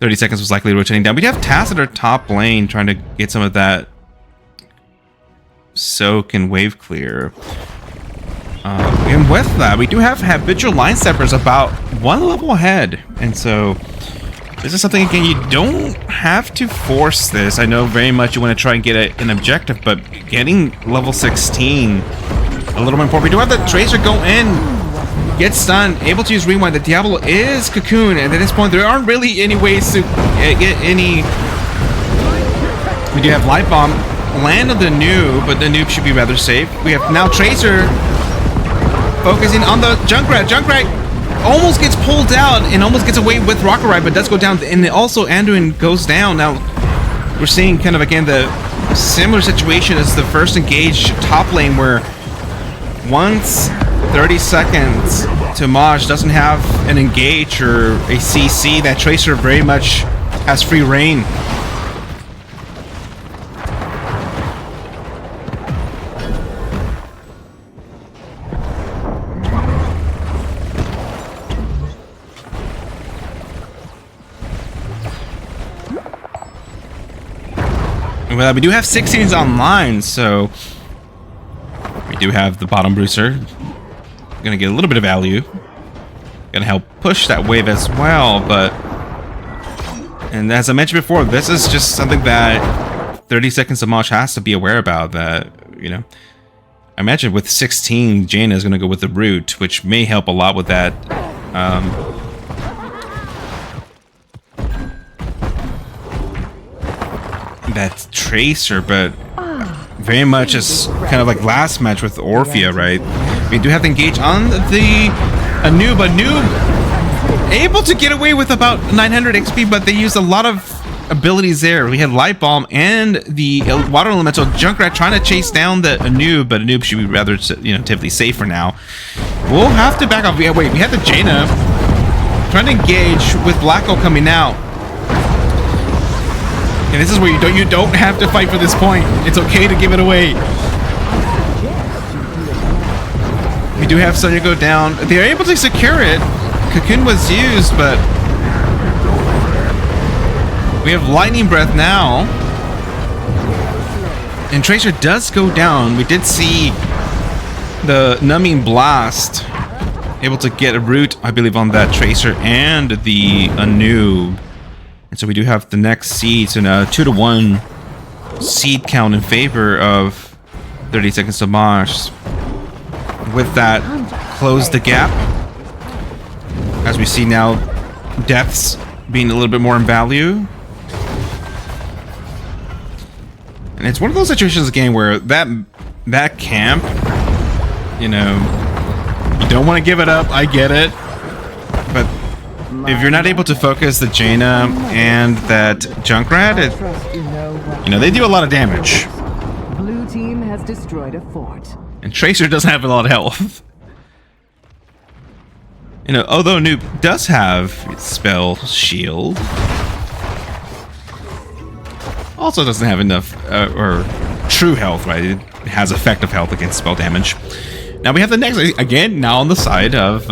30 seconds was likely rotating down. We'd have Taz at our top lane trying to get some of that soak and wave clear. And with that, we do have Habitual Line Steppers about 1 level ahead. And so this is something, again, you don't have to force this. I know very much you want to try and get an objective, but getting level 16 a little more important. We do have the Tracer go in, get stunned, able to use Rewind. The Diablo is Cocoon, and at this point there aren't really any ways to get any. We do have Light Bomb land on the noob, but the noob should be rather safe. We have now Tracer focusing on the Junkrat. Junkrat almost gets pulled out and almost gets away with Rocket Ride, but does go down. And also Anduin goes down. Now we're seeing kind of again the similar situation as the first engage top lane, where once 30 seconds to Mosh doesn't have an engage or a CC, that Tracer very much has free reign. Well, we do have 16s online, so we do have the bottom bruiser. Gonna get a little bit of value. Gonna help push that wave as well, but... And as I mentioned before, this is just something that 30 seconds of Mosh has to be aware about, that, you know... I imagine with 16, Jaina is gonna go with the root, which may help a lot with that, that Tracer, but very much as kind of like last match with Orphea, right? We do have to engage on the Noob, but Noob able to get away with about 900 XP, but they used a lot of abilities there. We had Light Bomb and the Water Elemental. Junkrat trying to chase down the Noob, but Noob should be rather, you know, typically safer now. We'll have to back off. Yeah, wait, we had the Jaina trying to engage with Black Hole coming out. And this is where you don't have to fight for this point. It's okay to give it away. We do have Sonya go down. They're able to secure it. Cocoon was used, but we have Lightning Breath now. And Tracer does go down. We did see the Numbing Blast able to get a root, I believe, on that Tracer and the Noob. And so we do have the next seed, so now 2-to-1 seed count in favor of 30 seconds to Mosh. With that, close the gap. As we see now, depths being a little bit more in value. And it's one of those situations again where that camp, you know, you don't want to give it up, I get it. But if you're not able to focus the Jaina and that Junkrat, you know, they do a lot of damage. Blue team has destroyed a fort. And Tracer doesn't have a lot of health. You know, although Noob does have spell shield, also doesn't have enough or true health, right? It has effective health against spell damage. Now we have the next, again, now on the side of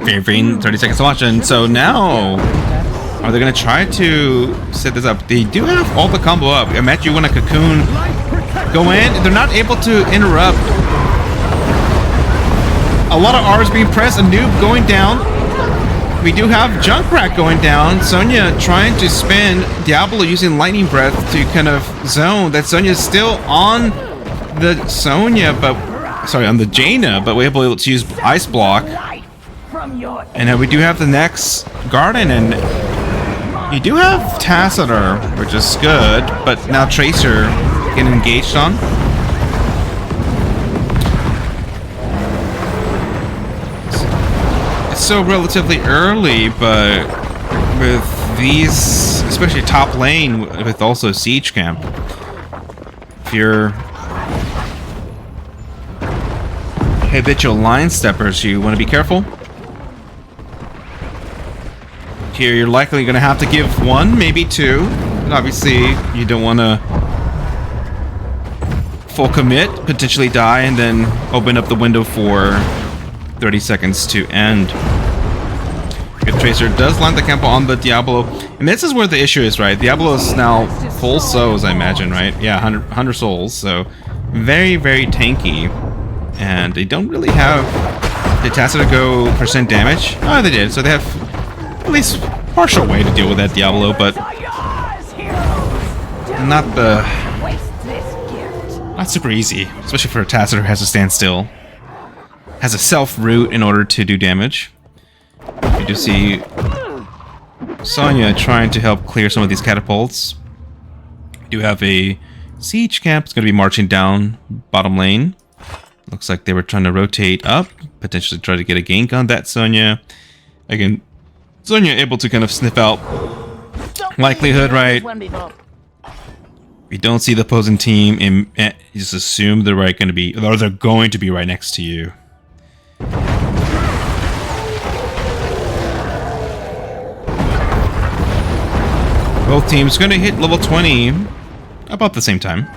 favoring 30 seconds to watch. And so now, are they going to try to set this up? They do have all the combo up. I imagine you want a Cocoon go in. They're not able to interrupt. A lot of R's being pressed. A Noob going down. We do have Junkrat going down. Sonya trying to spin. Diablo using Lightning Breath to kind of zone. That Sonya's still on the on the Jaina, but we're able to use Ice Block. And then we do have the next Garden, and you do have Tacitor, which is good, but now Tracer getting engaged on. It's still relatively early, but with these, especially top lane with also Siege Camp, if you're habitual line steppers, you want to be careful. Here you're likely going to have to give one, maybe two. And obviously you don't want to full commit, potentially die, and then open up the window for 30 seconds to end. If Tracer does land the campo on the Diablo, and this is where the issue is, right? Diablo is now full souls, I imagine, right? Yeah, 100 souls, so very, very tanky. And they don't really have... Did Tacitor go percent damage? Oh, they did, so they have at least partial way to deal with that Diablo, but not super easy, especially for a Tacitor who has to stand still. Has a self root in order to do damage. You do see Sonya trying to help clear some of these catapults. We do have a siege camp. It's going to be marching down bottom lane. Looks like they were trying to rotate up, potentially try to get a gank on that Sonya. Again, Sonya able to kind of sniff out likelihood, right? You don't see the opposing team, and you just assume they're right going to be, or they're going to be right next to you. Both teams going to hit level 20 about the same time.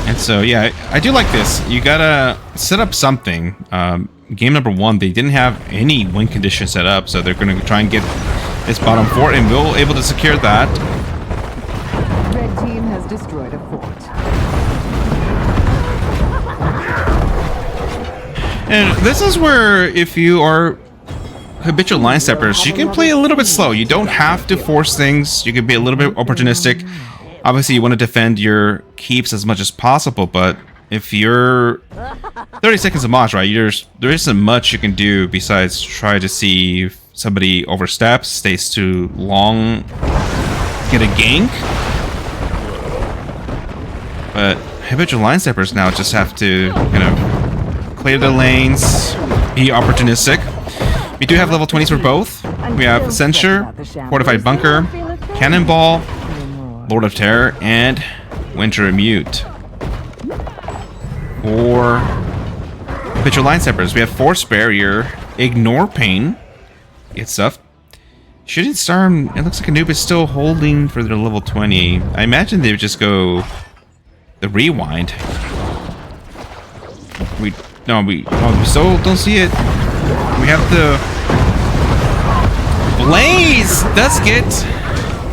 And so, yeah, I do like this. You gotta set up something. Game number 1, they didn't have any win condition set up, so they're gonna try and get this bottom fort, and we'll able to secure that. Red team has destroyed a fort. And this is where, if you are habitual line steppers, you can play a little bit slow. You don't have to force things. You can be a little bit opportunistic. Obviously, you want to defend your keeps as much as possible, but if you're 30 seconds of Mosh, right, there isn't much you can do besides try to see if somebody oversteps, stays too long, get a gank. But habitual line steppers now just have to, you know, clear the lanes, be opportunistic. We do have level 20s for both. We have Censure, Fortified Bunker, Cannonball, Lord of Terror, and Winter Mute. For habitual line steppers, we have Force Barrier, Ignore Pain, get stuff. Shooting Star, it looks like Anubis is still holding for their level 20. I imagine they would just go the Rewind. We still don't see it. We have the Blaze does get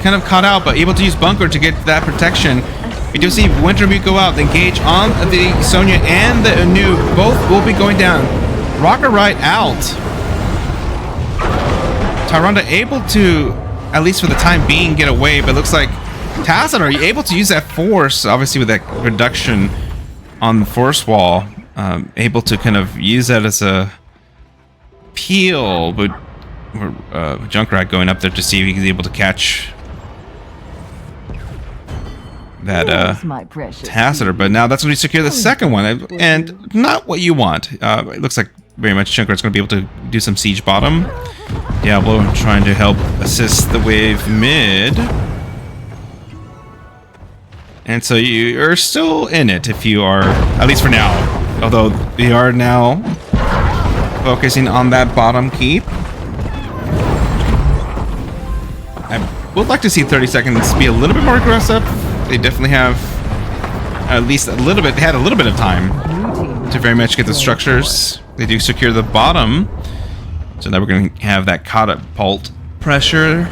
kind of caught out, but able to use Bunker to get that protection. We do see Winter Mute go out, engage on the Sonya and the Anu. Both will be going down. Rocket Ride out. Tyrande able to, at least for the time being, get away, but looks like Tacit, are you able to use that force, obviously with that reduction on the force wall, able to kind of use that as a peel, but Junkrat going up there to see if he's able to catch that Tacitor, but now that's when we secure the second one, and not what you want. It looks like very much Junkrat's going to be able to do some siege bottom. Diablo trying to help assist the wave mid. And so you are still in it if you are, at least for now. Although we are now focusing on that bottom keep. I would like to see 30 seconds be a little bit more aggressive. They definitely have at least a little bit, they had a little bit of time to very much get the structures. They do secure the bottom. So now we're going to have that catapult pressure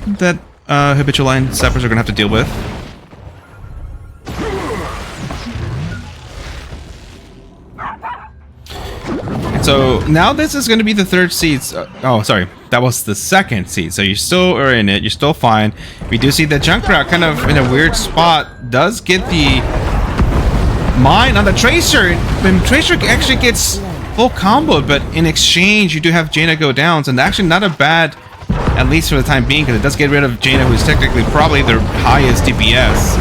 that habitual line steppers are going to have to deal with. So now this is going to be the third seed. Oh, sorry. That was the second seed. So you still are in it. You're still fine. We do see that Junkrat kind of in a weird spot. Does get the mine on the Tracer. And Tracer actually gets full combo. But in exchange, you do have Jaina go down. So actually not a bad, at least for the time being. Because it does get rid of Jaina, who's technically probably their highest DPS.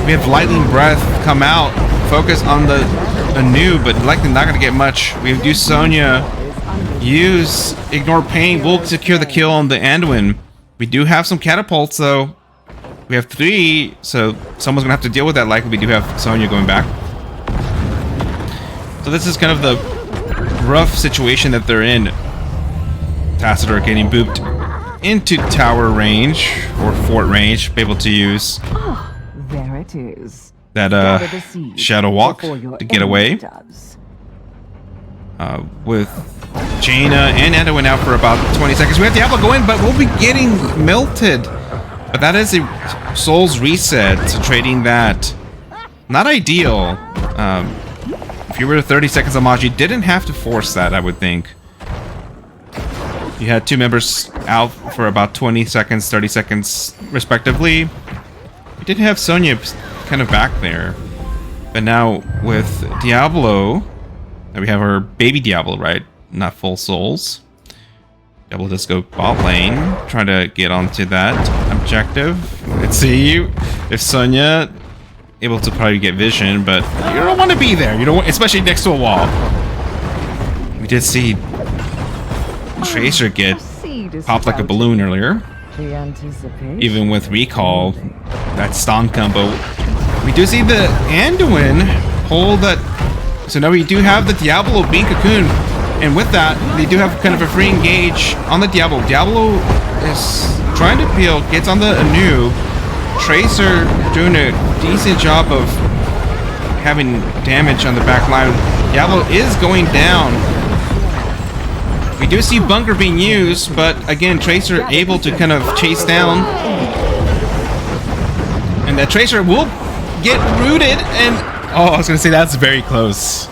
We have Lightning Breath come out. Focus on the Anu, but likely not going to get much. We do Sonya use Ignore Pain. We'll secure the kill on the Anduin. We do have some catapults, though. We have 3, so someone's going to have to deal with that. Likely we do have Sonya going back. So this is kind of the rough situation that they're in. Tacitor getting booped into tower range, or fort range, be able to use There it is. that Shadow Walk to get away. With Jaina and Anduin out for about 20 seconds. We have Diablo going, but we'll be getting melted. But that is a Souls reset, so trading that. Not ideal. If you were 30 seconds on Mosh, you didn't have to force that, I would think. You had 2 members out for about 20 seconds, 30 seconds, respectively. You didn't have Sonya kind of back there. But now with Diablo, we have our baby Diablo, right? Not full souls. Diablo does go bot lane, trying to get onto that objective. Let's see if Sonya able to probably get vision, but you don't want to be there. You don't want, especially next to a wall. We did see Tracer get popped like a balloon earlier. Even with recall, that stomp combo. We do see the Anduin hold that. So now we do have the Diablo being cocoon, and with that, they do have kind of a free engage on the Diablo. Diablo is trying to peel, gets on the Anu. Tracer doing a decent job of having damage on the back line. Diablo is going down. We do see Bunker being used, but again, Tracer able to kind of chase down. And that Tracer will get rooted, and oh, I was gonna say that's very close.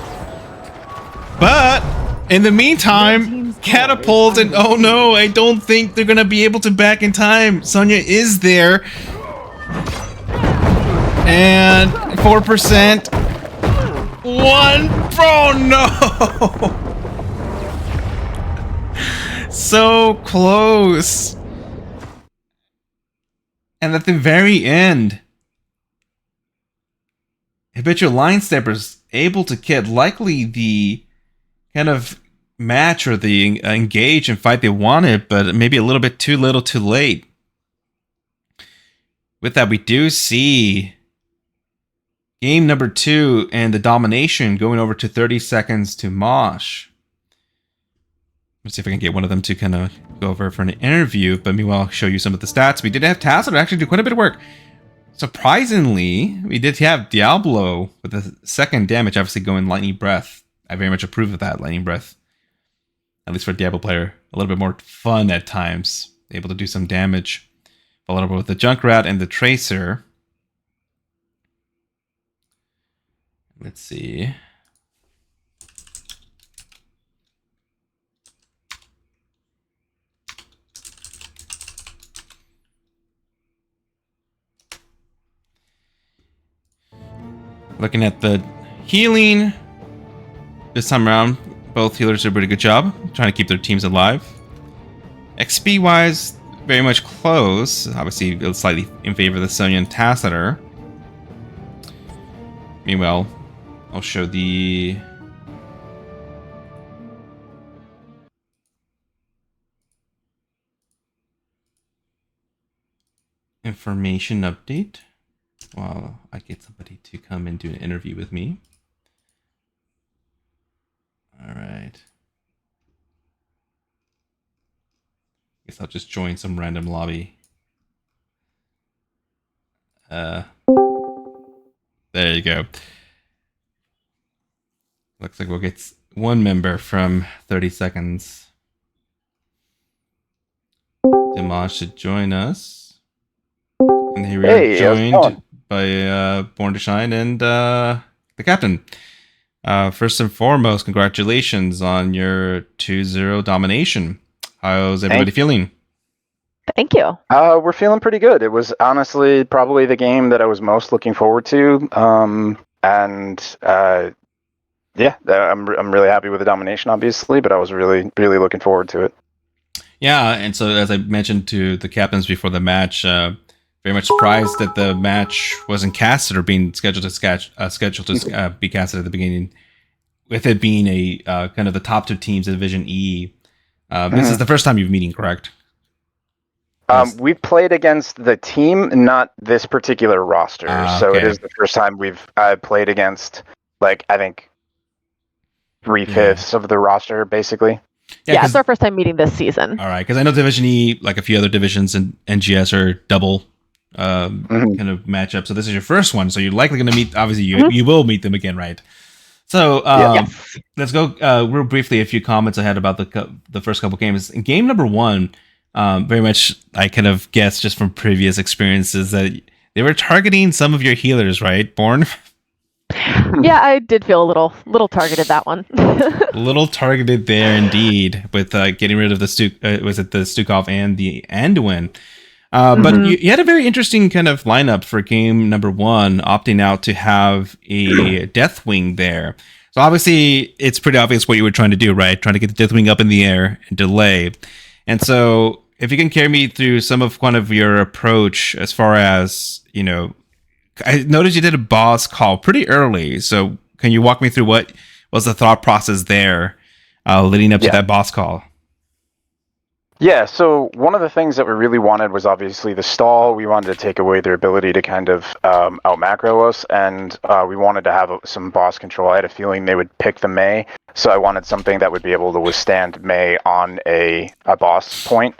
But in the meantime, catapult, and oh no, I don't think they're gonna be able to back in time. Sonya is there. And 4%. One. Oh no! So close. And at the very end, Habitual Line Steppers able to get likely the kind of match or the engage and fight they wanted, but maybe a little bit too little too late. With that, we do see game number 2 and the domination going over to 30 seconds to Mosh. Let's see if I can get one of them to kind of go over for an interview, but meanwhile, I'll show you some of the stats. We did have Tacit actually do quite a bit of work. Surprisingly, we did have Diablo with the second damage, obviously going Lightning Breath. I very much approve of that, Lightning Breath. At least for a Diablo player, a little bit more fun at times. Able to do some damage. A little bit with the Junkrat and the Tracer. Let's see. Looking at the healing, this time around, both healers did a pretty good job trying to keep their teams alive. XP wise, very much close. Obviously, it was slightly in favor of the Sonya and Tassiter. Meanwhile, I'll show the information update. While I get somebody to come and do an interview with me. All right. Guess I'll just join some random lobby. There you go. Looks like we'll get one member from 30 seconds. Mosh to join us. And here we are joined by Born to Shine and the captain. First and foremost, congratulations on your 2-0 domination. How's everybody feeling? Thank you. We're feeling pretty good. It was honestly probably the game that I was most looking forward to. Yeah, I'm really happy with the domination, obviously, but I was really looking forward to it. Yeah, and so as I mentioned to the captains before the match, very much surprised that the match wasn't casted or being scheduled to be casted at the beginning, with it being a kind of the top 2 teams in Division E. This is the first time you've meeting, correct? We've played against the team, not this particular roster. So it is the first time we've played against, like, I think 3/5 of the roster, basically. Yeah, it's our first time meeting this season. All right, because I know Division E, like a few other divisions in NGS, are double kind of matchup. So this is your first one, so you're likely going to meet. Obviously, you will meet them again, right? So let's go real briefly. A few comments I had about the first couple games. In game number 1, very much I kind of guessed just from previous experiences that they were targeting some of your healers, right, Born? Yeah, I did feel a little targeted that one. A little targeted there indeed, with getting rid of the was it the Stukov and the Anduin. But you had a very interesting kind of lineup for game number 1, opting out to have a Deathwing there. So obviously, it's pretty obvious what you were trying to do, right? Trying to get the Deathwing up in the air and delay. And so, if you can carry me through some of kind of your approach as far as, I noticed you did a boss call pretty early. So can you walk me through what was the thought process there leading up to that boss call? Yeah, so one of the things that we really wanted was obviously the stall. We wanted to take away their ability to kind of out macro us, and we wanted to have some boss control. I had a feeling they would pick the Mei, so I wanted something that would be able to withstand Mei on a boss point.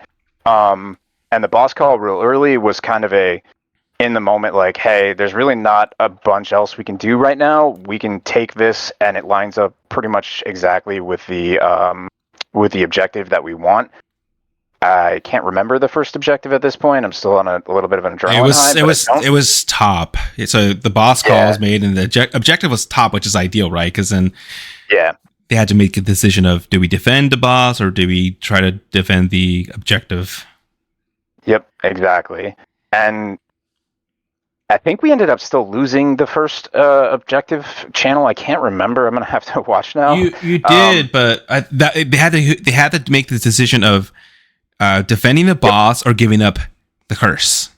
And the boss call real early was kind of in the moment, like, hey, there's really not a bunch else we can do right now. We can take this, and it lines up pretty much exactly with the objective that we want. I can't remember the first objective at this point. I'm still on a little bit of an adrenaline high. It was top. So the boss call was made, and the objective was top, which is ideal, right? Because then they had to make a decision of, do we defend the boss or do we try to defend the objective? Yep, exactly. And I think we ended up still losing the first objective channel. I can't remember. I'm gonna have to watch now. You did, but they had to make the decision of defending the boss or giving up the curse.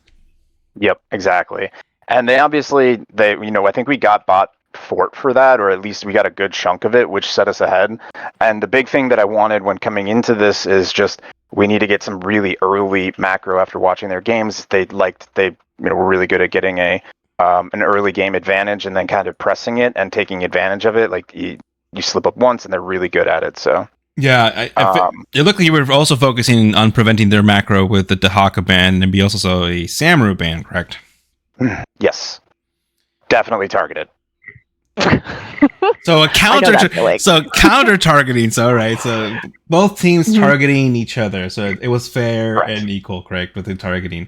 Yep, exactly. And I think we got bot fort for that, or at least we got a good chunk of it, which set us ahead. And the big thing that I wanted when coming into this is just, we need to get some really early macro after watching their games. They were really good at getting an early game advantage and then kind of pressing it and taking advantage of it. Like you slip up once and they're really good at it. So yeah, it looked like you were also focusing on preventing their macro with the Dahaka ban, and be also a Samaru ban, correct? Yes, definitely targeted. So counter targeting. So right, so both teams targeting each other. So it was fair and equal, correct, with the targeting.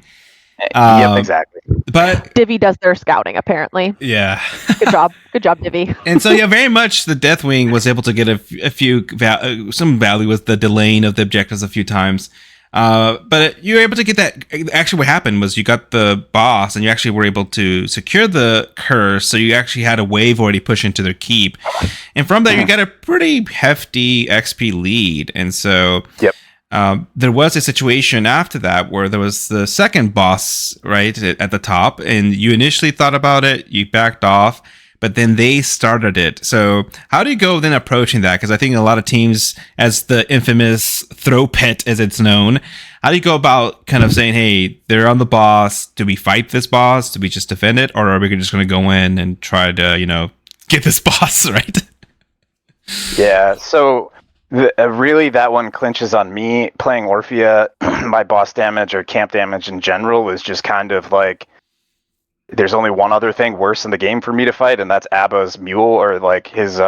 Yep, exactly. But Divi does their scouting, apparently. Yeah. Good job, Divi. And so very much the Deathwing was able to get some value with the delaying of the objectives a few times. But you were able to get that. Actually, what happened was you got the boss, and you actually were able to secure the curse. So you actually had a wave already push into their keep, and from that you got a pretty hefty XP lead. And so, there was a situation after that where there was the second boss right at the top, and you initially thought about it, you backed off, but then they started it. So how do you go then approaching that? Because I think a lot of teams, as the infamous throw pit as it's known, how do you go about kind of saying, hey, they're on the boss, do we fight this boss, do we just defend it, or are we just going to go in and try to get this boss, right? Yeah, so really that one clinches on me. Playing Orphea, my boss damage or camp damage in general is just kind of like, there's only one other thing worse in the game for me to fight, and that's Abba's mule, or like his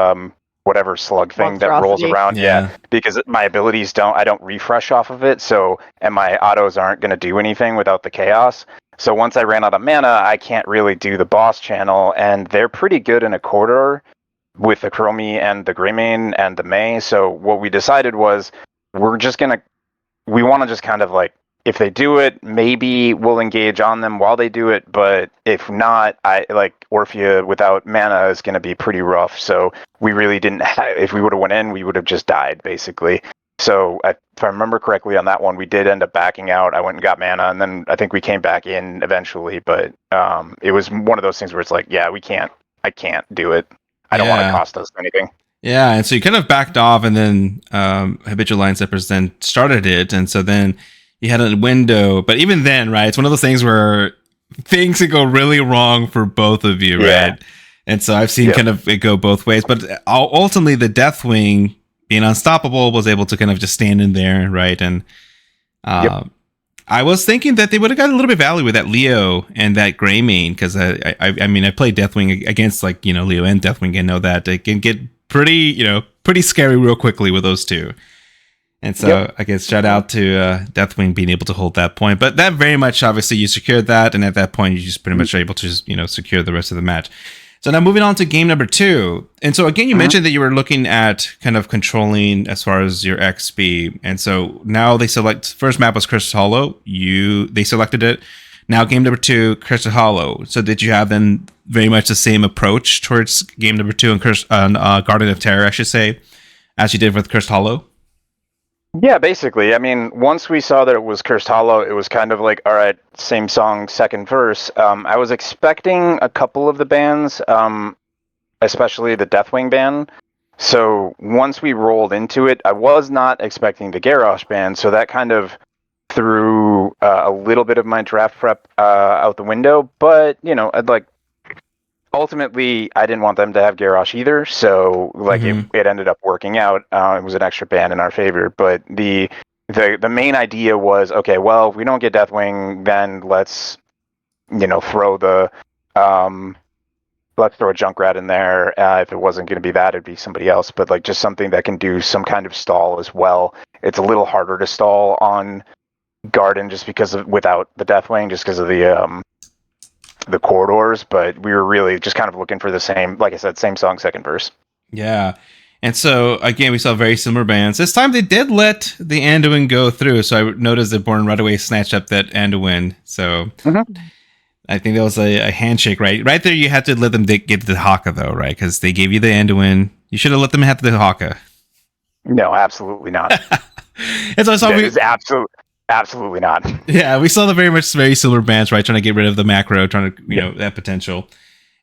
whatever slug thing that rolls around. Yeah, because my abilities I don't refresh off of it, so, and my autos aren't going to do anything without the chaos. So once I ran out of mana, I can't really do the boss channel, and they're pretty good in a corridor with the Chromie and the Greymane and the Mei. So what we decided was, we want to just kind of like, if they do it, maybe we'll engage on them while they do it, but if not, Orphea without mana is going to be pretty rough. So we really didn't if we would have went in, we would have just died, basically. So if I remember correctly on that one, we did end up backing out. I went and got mana, and then I think we came back in eventually, but it was one of those things where it's like, I can't do it. I don't want to cost us anything. Yeah, and so you kind of backed off, and then Habitual Line Steppers then started it, and so then you had a window. But even then, right, it's one of those things where things can go really wrong for both of you, right? And so I've seen kind of it go both ways. But ultimately, the Deathwing, being unstoppable, was able to kind of just stand in there, right? And I was thinking that they would have got a little bit of value with that Leo and that Greymane, because I mean, I played Deathwing against Leo and Deathwing, and know that it can get pretty scary real quickly with those two. And so I guess shout out to Deathwing being able to hold that point. But that very much, obviously, you secured that, and at that point, you just pretty much are able to just, secure the rest of the match. So now moving on to game number 2. And so again, you mentioned that you were looking at kind of controlling as far as your XP. And so now they first map was Crystal Hollow. They selected it. Now game number 2, Crystal Hollow. So did you have then very much the same approach towards game number 2 and Garden of Terror, I should say, as you did with Crystal Hollow? Yeah, basically. I mean, once we saw that it was Cursed Hollow, it was kind of like, all right, same song, second verse. I was expecting a couple of the bands, especially the Deathwing band. So once we rolled into it, I was not expecting the Garrosh band, so that kind of threw a little bit of my draft prep out the window. But, I'd like ultimately, I didn't want them to have Garrosh either, so like it ended up working out. It was an extra band in our favor, but the main idea was, okay, well, if we don't get Deathwing, then let's throw the let's throw a Junkrat in there. If it wasn't going to be that, it'd be somebody else, but like just something that can do some kind of stall as well. It's a little harder to stall on Garden just because of without the Deathwing, just because of the corridors, but we were really just kind of looking for the same, like I said, same song, second verse. Yeah. And so, again, we saw very similar bands. This time they did let the Anduin go through, so I noticed that Born right away snatched up that Anduin. So I think that was a handshake, right? Right there, you had to let them get the Haka, though, right? Because they gave you the Anduin. You should have let them have the Haka. No, absolutely not. And so I saw absolutely not. Yeah, we saw the very similar bands, right? Trying to get rid of the macro, trying to, that potential.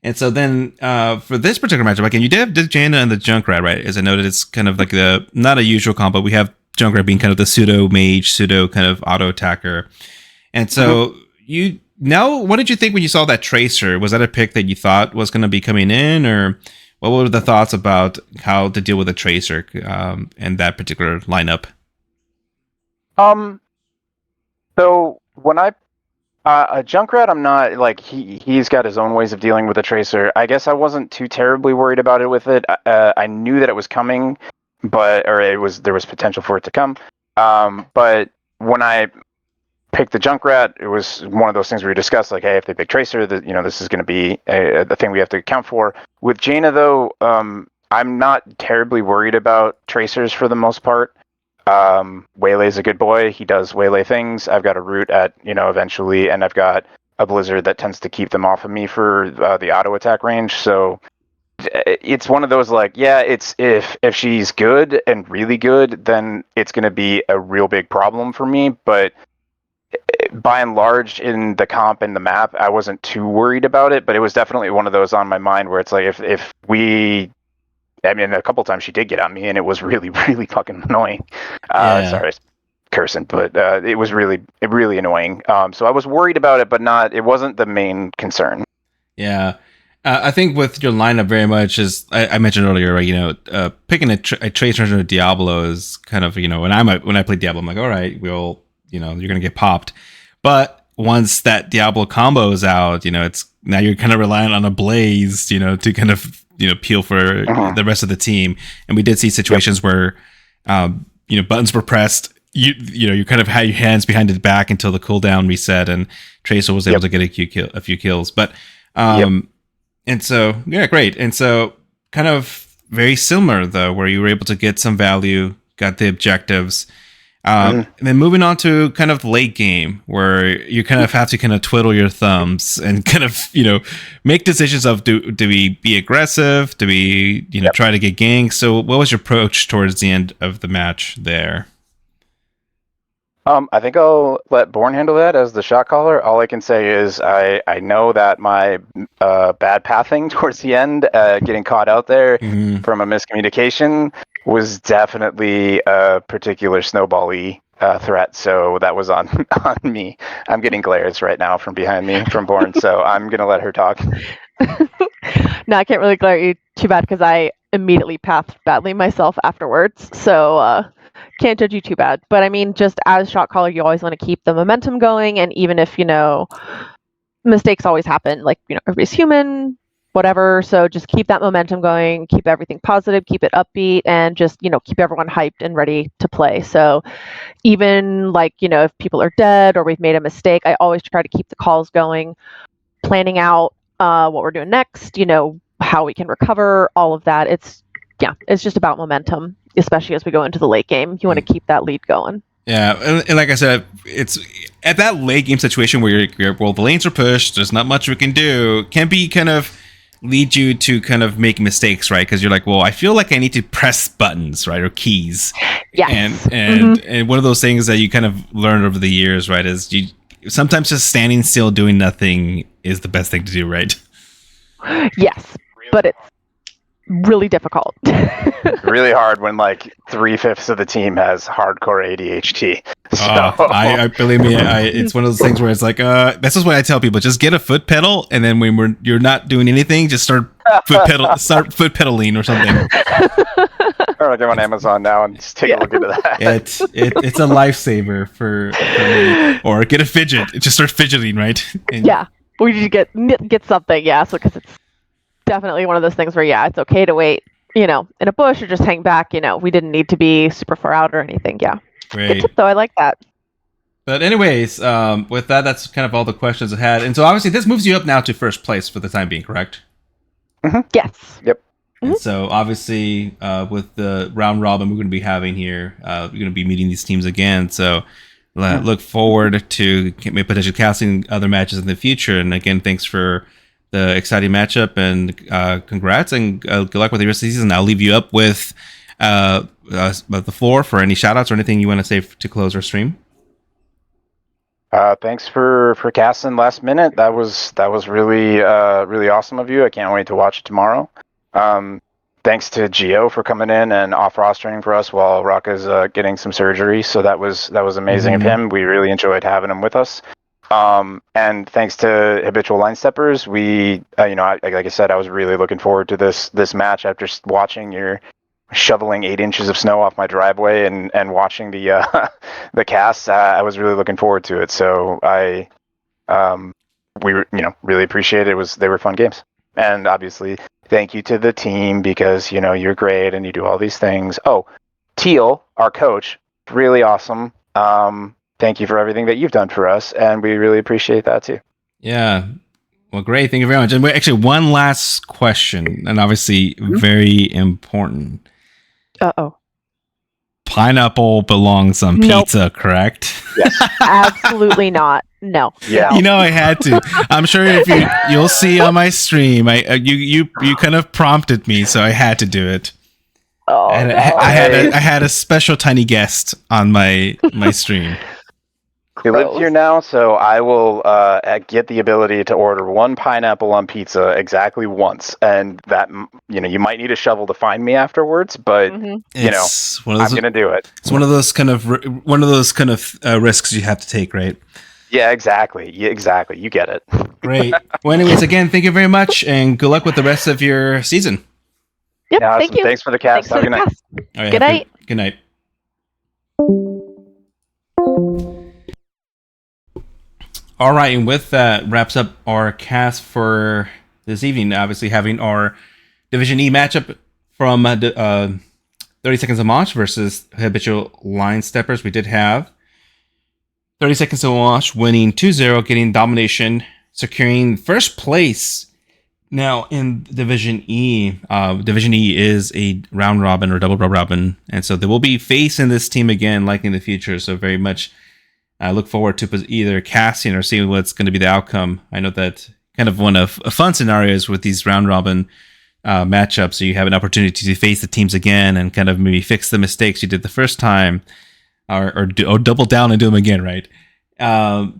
And so then for this particular matchup, again, you did have Jaina and the Junkrat, right? As I noted, it's kind of like not a usual combo. We have Junkrat being kind of the pseudo mage, pseudo kind of auto attacker. And so what did you think when you saw that Tracer? Was that a pick that you thought was going to be coming in, or what were the thoughts about how to deal with a Tracer in that particular lineup? So when a Junkrat, I'm not like he's got his own ways of dealing with a Tracer. I guess I wasn't too terribly worried about it with it. I knew that it was coming, there was potential for it to come. But when I picked the Junkrat, it was one of those things where we discussed like, hey, if they pick Tracer, this is going to be the thing we have to account for. With Jaina though, I'm not terribly worried about Tracers for the most part. Waylay's a good boy. He does Waylay things. I've got a root at, eventually, and I've got a Blizzard that tends to keep them off of me for the auto attack range. So it's one of those like, yeah, it's if she's good and really good, then it's going to be a real big problem for me. But by and large, in the comp and the map, I wasn't too worried about it. But it was definitely one of those on my mind where it's like, if we a couple times she did get on me, and it was really, really fucking annoying. Sorry, cursing, but it was really annoying. So I was worried about it, but it wasn't the main concern. Yeah. I think with your lineup very much, as I mentioned earlier, right, picking a Tracer or a Diablo is kind of, when I play Diablo, I'm like, all right, you're going to get popped. But once that Diablo combo is out, it's now you're kind of relying on a Blaze, to kind of, peel for the rest of the team. And we did see situations where, buttons were pressed. You kind of had your hands behind his back until the cooldown reset, and Tracer was able to get a few kills. But, and so, yeah, great. And so kind of very similar though, where you were able to get some value, got the objectives. And then moving on to kind of late game where you kind of have to kind of twiddle your thumbs and kind of, make decisions of do we be aggressive? Do we, try to get ganks? So what was your approach towards the end of the match there? I think I'll let Born handle that as the shot caller. All I can say is I know that my bad pathing towards the end, getting caught out there from a miscommunication, was definitely a particular snowball-y threat. So that was on me. I'm getting glares right now from behind me from Born, so I'm going to let her talk. No, I can't really glare at you too bad because I immediately pathed badly myself afterwards. So can't judge you too bad. But I mean, just as shot caller, you always want to keep the momentum going. And even if, mistakes always happen, like, everybody's human, whatever. So just keep that momentum going, keep everything positive, keep it upbeat, and just, keep everyone hyped and ready to play. So even like, if people are dead or we've made a mistake, I always try to keep the calls going, planning out what we're doing next, how we can recover, all of that. It's just about momentum, especially as we go into the late game. You want to keep that lead going. Yeah, and like I said, it's at that late game situation where the lanes are pushed, there's not much we can do, can be kind of lead you to kind of make mistakes, right? Because you're like, well, I feel like I need to press buttons, right, or keys. Yes. And one of those things that you kind of learn over the years, right, is you sometimes just standing still doing nothing is the best thing to do, right? Yes, but it's really difficult. Really hard when like 3/5 of the team has hardcore ADHD. So I believe me, it's one of those things where it's like, this is what I tell people: just get a foot pedal, and then when you're not doing anything, just start foot pedaling or something. or like go on Amazon now and just take a look into that. It's a lifesaver for me. Or get a fidget, just start fidgeting, right? And Yeah, we need to get something. Yeah, so because it's definitely one of those things where it's okay to wait, in a bush or just hang back. We didn't need to be super far out or anything. Yeah. Great. Good tip, though. I like that. But anyways, with that, that's kind of all the questions I had. And so obviously this moves you up now to first place for the time being, correct? Mm-hmm. Yes. Yep. And so obviously with the round robin we're going to be having here, we're going to be meeting these teams again. So look forward to potentially casting other matches in the future. And again, thanks for the exciting matchup and congrats and good luck with the rest of the season. I'll leave you up with the floor for any shout outs or anything you want to say to close our stream. Thanks for casting last minute. That was really really awesome of you. I can't wait to watch it tomorrow. Thanks to Gio for coming in and off rostering for us while Rocka's getting some surgery. So that was amazing of him. We really enjoyed having him with us. And thanks to Habitual Line Steppers, we like I said, I was really looking forward to this match after watching your shoveling 8 inches of snow off my driveway and watching the the cast. I was really looking forward to it. So we really appreciate it. They were fun games. And obviously thank you to the team because you're great and you do all these things. Oh, Teal, our coach, really awesome. Thank you for everything that you've done for us, and we really appreciate that too. Yeah. Well, great. Thank you very much. And actually, one last question, and obviously very important. Uh-oh. Pineapple belongs on pizza, correct? Yes. Absolutely not. No. Yeah. I had to. I'm sure if you'll see on my stream, you kind of prompted me, so I had to do it. Oh, and no. I had a special tiny guest on my stream. He lives here now, so I will get the ability to order one pineapple on pizza exactly once, and that you might need a shovel to find me afterwards, but I'm gonna do it. It's one of those kind of risks you have to take, right? Yeah, exactly. You get it. Great. Well, anyways, again, thank you very much, and good luck with the rest of your season. Yep. Yeah, Thank you. Thanks for the cast. Have a good night. All right, Good night. Good night. All right, and with that wraps up our cast for this evening. Obviously, having our Division E matchup from 30 Seconds of Mosh versus Habitual Line Steppers. We did have 30 Seconds of Mosh winning 2-0, getting domination, securing first place. Now, in Division E is a round robin or double robin, and so they will be facing this team again, likely in the future. So very much I look forward to either casting or seeing what's going to be the outcome. I know that kind of one of fun scenarios with these round robin matchups. So you have an opportunity to face the teams again and kind of maybe fix the mistakes you did the first time, or double down and do them again, right?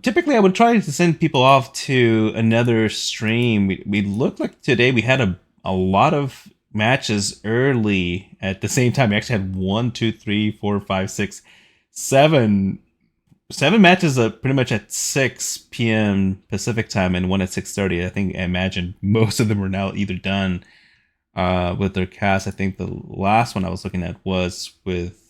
Typically, I would try to send people off to another stream. We looked like today we had a lot of matches early at the same time. We actually had 1, 2, 3, 4, 5, 6, 7 matches pretty much at 6 p.m. Pacific time and one at 6:30. I imagine most of them are now either done with their cast. I think the last one I was looking at was with